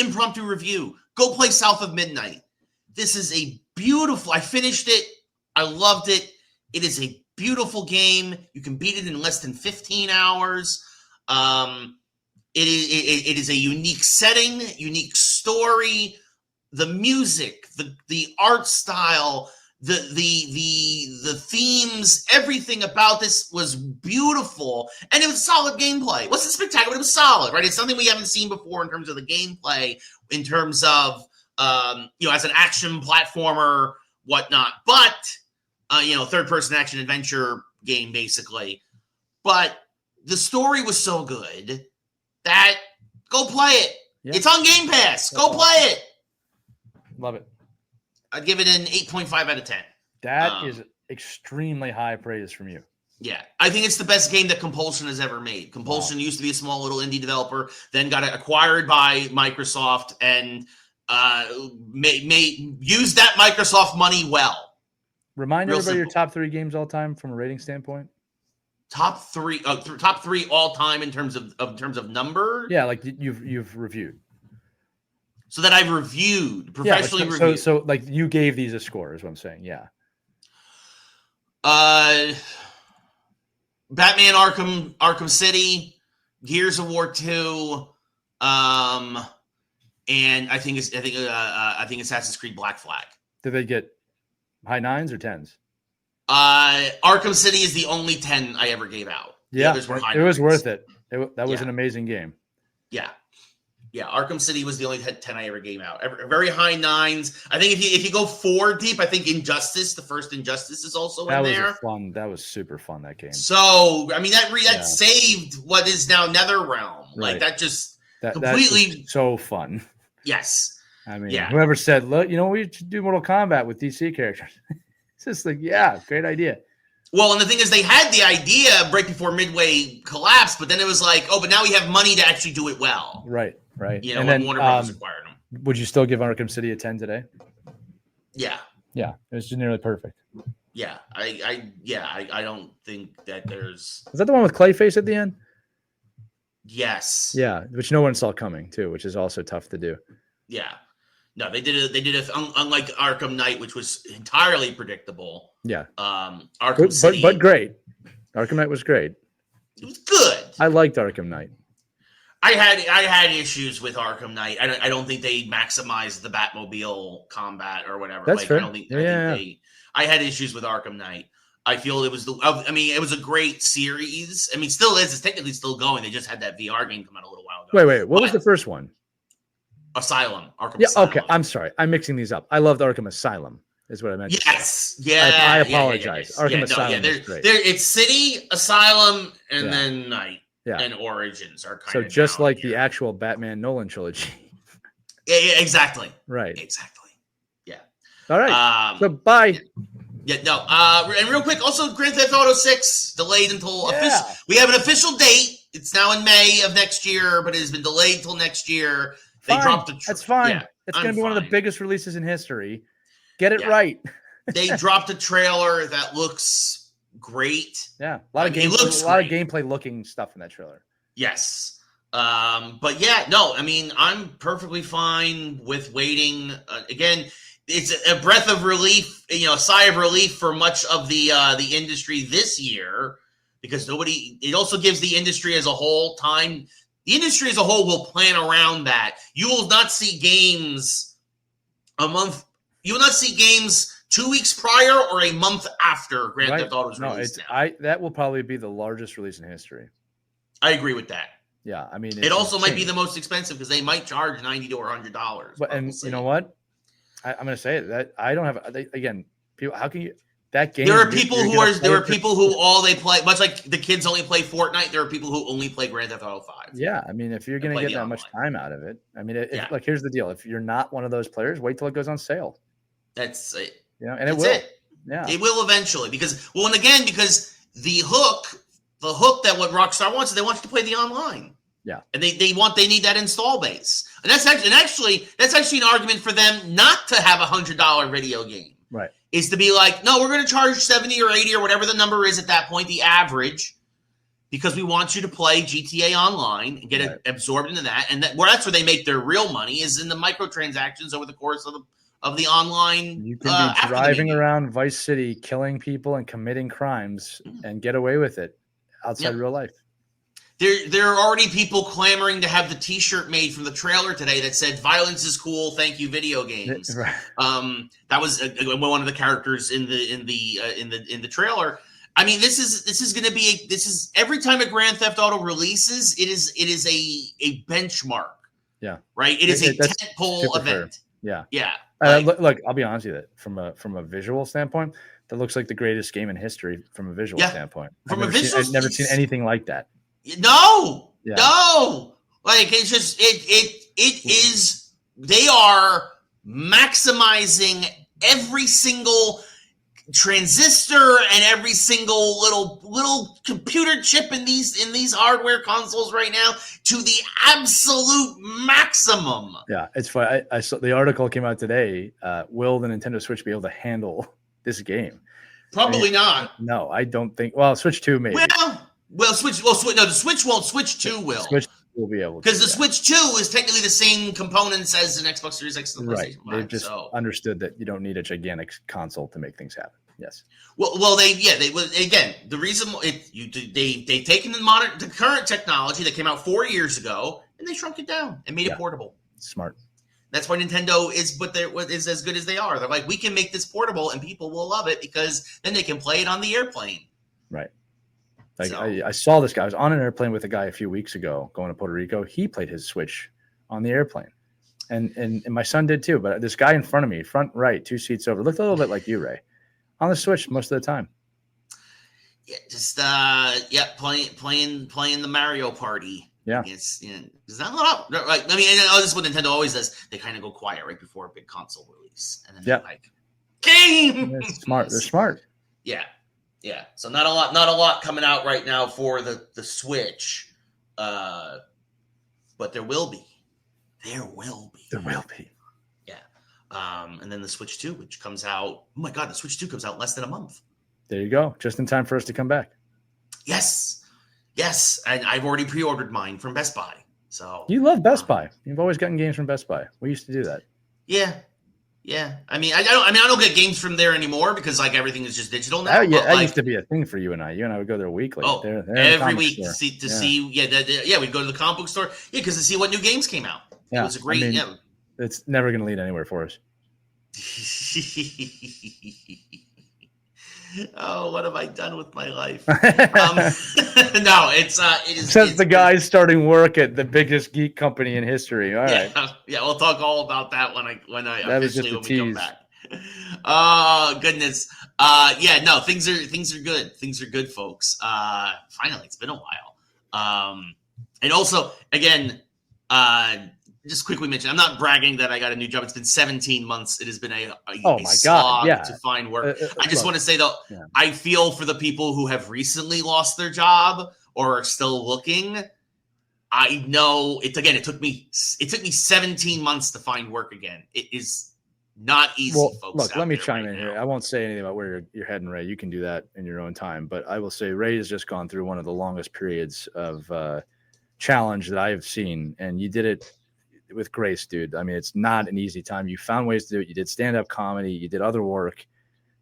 impromptu review. Go play South of Midnight. This is a beautiful. I finished it. I loved it. It is a beautiful game. You can beat it in less than 15 hours. It is a unique setting, unique story. The music, the art style. The themes, everything about this was beautiful, and it was solid gameplay. It wasn't spectacular, it was solid, right? It's something we haven't seen before in terms of the gameplay, in terms of as an action platformer, whatnot. But third-person action adventure game basically. But the story was so good that go play it. Yep. It's on Game Pass. Go play it. Love it. I'd give it an 8.5 out of 10. That is extremely high praise from you. Yeah. I think it's the best game that Compulsion has ever made. Compulsion used to be a small little indie developer, then got acquired by Microsoft and used that Microsoft money well. Remind everybody your top 3 games all time from a rating standpoint. Top three all time in terms of number? Yeah, like you've reviewed. So that I've reviewed, professionally reviewed. So like you gave these a score is what I'm saying. Yeah. Batman Arkham City, Gears of War 2, and I think Assassin's Creed Black Flag. Did they get high 9s or 10s? Arkham City is the only 10 I ever gave out. Yeah, it was worth it. That was an amazing game. Yeah, Arkham City was the only 10 I ever gave out. Very high 9s. I think if you go 4 deep, I think Injustice, the first Injustice, is also in there. That was super fun, that game. So, I mean, that saved what is now NetherRealm. Right. Like, that just completely... so fun. Yes. I mean, whoever said, look, we should do Mortal Kombat with DC characters. It's just like, great idea. Well, and the thing is, they had the idea right before Midway collapsed, but then it was like, but now we have money to actually do it well. Right. And then Warner Brothers acquired them. Would you still give Arkham City a 10 today? Yeah. Yeah, it was just nearly perfect. Yeah, I don't think that there's. Is that the one with Clayface at the end? Yes. Yeah, which no one saw coming too, which is also tough to do. Yeah. No, they did it. Unlike Arkham Knight, which was entirely predictable. Yeah. Arkham City, but great. Arkham Knight was great. It was good. I liked Arkham Knight. I had issues with Arkham Knight. I don't think they maximized the Batmobile combat or whatever. That's fair. I had issues with Arkham Knight. I feel it was it was a great series. I mean, still is. It's technically still going. They just had that VR game come out a little while ago. Wait. What was the first one? Asylum. Arkham Asylum. Okay. I'm sorry. I'm mixing these up. I loved Arkham Asylum. Is what I meant. Yes. Yeah. I apologize. Arkham Asylum is great. It's City, Asylum, and then Night. Yeah. And Origins are kind of just like the actual Batman Nolan trilogy. Yeah, exactly. Right. Exactly. Yeah. All right. So bye. Yeah, no. And real quick, also Grand Theft Auto 6 delayed until we have an official date. It's now in May of next year, but it has been delayed till next year. They dropped the That's fine. Yeah, it's going to be one of the biggest releases in history. Get it right. They dropped a trailer that looks great. Yeah, a lot of gameplay looking stuff in that trailer. Yes. But yeah, no, I mean, I'm perfectly fine with waiting. Again, it's a breath of relief, a sigh of relief for much of the industry this year, because it also gives the industry as a whole time. The industry as a whole will plan around that. You will not see games a month. You will not see games 2 weeks prior or a month after Grand Theft Auto's release. That will probably be the largest release in history. I agree with that. Yeah, I mean, it also might be the most expensive because they might charge $90 to $100. But you know what? I'm going to say it, that I don't have again. People, how can you that game? There are people who all they play, much like the kids only play Fortnite. There are people who only play Grand Theft Auto 5. Yeah, I mean, if you're going to get that much time out of it, I mean, like here's the deal: if you're not one of those players, wait till it goes on sale. That's it. And it will. Yeah, it will eventually because the hook that what Rockstar wants is they want you to play the online. Yeah, and they need that install base, and that's actually an argument for them not to have $100 video game. Right, is to be like, no, we're going to charge 70 or 80 or whatever the number is at that point, the average, because we want you to play GTA Online and get absorbed into that, and that's where they make their real money is in the microtransactions over the course of the online. You can be driving around Vice City, killing people and committing crimes, and get away with it outside real life. There are already people clamoring to have the T-shirt made from the trailer today that said "Violence is cool, thank you, video games." Right. That was one of the characters in the trailer. I mean, this is going to be every time a Grand Theft Auto releases, it is a benchmark. Yeah. Right. It is a tentpole event. Yeah. Yeah. Look, I'll be honest with you. From a visual standpoint, that looks like the greatest game in history. From a visual standpoint, I've never seen anything like that. No, like it's just it is. They are maximizing every single transistor and every single little computer chip in these hardware consoles right now to the absolute maximum. Yeah, it's funny. I saw the article came out today. Will the Nintendo Switch be able to handle this game? Probably not. No, I don't think. Well, Switch 2 maybe. Well, the Switch won't. Switch 2 will. Switch will be able to. Because the Switch 2 is technically the same components as an Xbox Series X and the PlayStation 5. They've just understood that you don't need a gigantic console to make things happen. Yes. Well, again, the reason they've taken the current technology that came out 4 years ago and they shrunk it down and made it portable. Smart. That's why Nintendo is as good as they are. They're like, we can make this portable and people will love it because then they can play it on the airplane. Right. Like I saw this guy. I was on an airplane with a guy a few weeks ago going to Puerto Rico. He played his Switch on the airplane, and my son did too. But this guy in front of me, front right, 2 seats over, looked a little bit like you, Ray, on the Switch most of the time. Yeah, just playing the Mario Party. Yeah, it's not a lot. Like I mean, this is what Nintendo always does. They kind of go quiet right before a big console release, and then they're like, game. They're smart. They're smart. Yeah. Yeah, so not a lot coming out right now for the Switch, but there will be. There will be. Yeah, and then the Switch 2, which comes out. Oh my God, the Switch 2 comes out in less than a month. There you go, just in time for us to come back. Yes, and I've already pre-ordered mine from Best Buy. So you love Best Buy. You've always gotten games from Best Buy. We used to do that. Yeah. I mean, I don't get games from there anymore because like everything is just digital now. That used to be a thing for you and I. You and I would go there weekly. Oh, they're every week to see. Yeah, we'd go to the comic book store. Yeah, because to see what new games came out. Yeah, it was a great. It's never going to lead anywhere for us. Oh, what have I done with my life? No, it is. Since the guy's starting work at the biggest geek company in history. All right. Yeah, we'll talk all about that when we come back. Oh goodness. Things are good. Things are good, folks. Finally, it's been a while. And also, again, just quickly mention, I'm not bragging that I got a new job. It's been 17 months. It has been a slog to find work. I just want to say, though, I feel for the people who have recently lost their job or are still looking. I know it took me 17 months to find work again. It is not easy, folks. Look, let me chime in here. I won't say anything about where you're heading, Ray. You can do that in your own time. But I will say Ray has just gone through one of the longest periods of challenge that I have seen. And you did it with grace, dude. I mean, it's not an easy time. You found ways to do it. You did stand-up comedy. You did other work.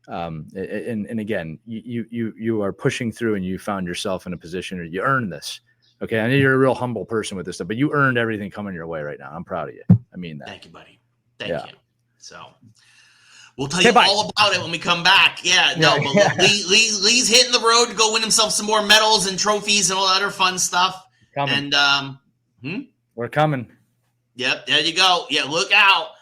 And again, you are pushing through, and you found yourself in a position where you earned this. Okay, I know you're a real humble person with this stuff, but you earned everything coming your way right now. I'm proud of you. I mean that. Thank you, buddy. Thank you. So we'll tell you all about it when we come back. But Lee's hitting the road to go win himself some more medals and trophies and all that other fun stuff. Coming. And we're coming. Yep, there you go. Yeah, look out.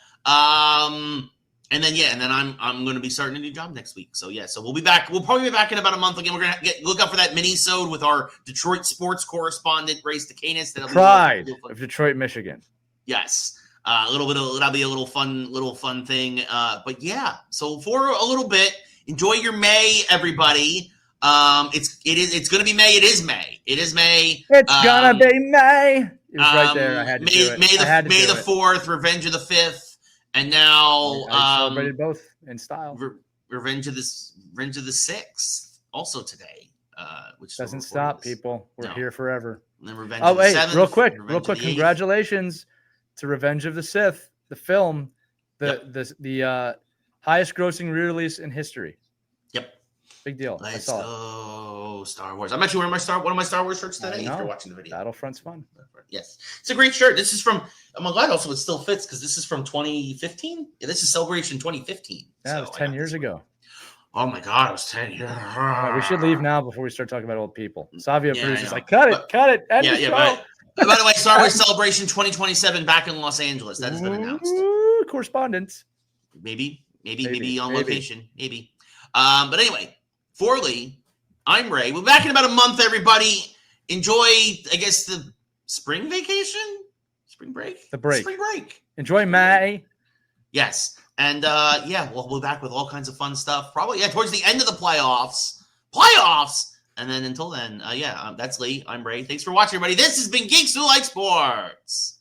And then I'm going to be starting a new job next week. So we'll be back. We'll probably be back in about a month again. We're going to look out for that mini-sode with our Detroit sports correspondent, Grace DeCanis. Pride of Detroit, Michigan. Yes. That'll be a little fun thing. So for a little bit, enjoy your May, everybody. It's going to be May. It is May. It's going to be May. It was right there. I had to do it. May the 4th, Revenge of the 5th. And now I celebrated both in style. Revenge of the 6th also today, which doesn't stop, people. We're here forever. And then Revenge of the 7th. real quick, congratulations to Revenge of the Sith, the film, the highest grossing re-release in history. Yep, big deal. Let's go Star Wars. I'm actually wearing one of my Star Wars shirts today after watching the video. Battlefront's fun. Yes, it's a great shirt. This is from. I'm glad also it still fits because this is from 2015. Yeah, this is Celebration 2015. Yeah, it was 10 years ago. Oh my God, it was 10 years. We should leave now before we start talking about old people. Savia producer's like, cut it. End the show. By the way, Star Wars Celebration 2027 back in Los Angeles. That has been announced. Correspondence. Maybe on location. Maybe. But anyway, for Lee, I'm Ray. We'll be back in about a month, everybody. Enjoy, I guess, the spring vacation? Spring break? The break. Spring break. Enjoy May. Yes. And, we'll be back with all kinds of fun stuff. Probably, towards the end of the playoffs. And then until then, that's Lee. I'm Ray. Thanks for watching, everybody. This has been Geeks Who Like Sports.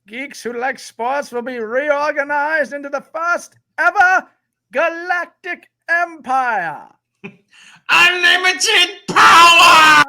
Geeks Who Like Sports will be reorganized into the first ever galactic empire. Unlimited power!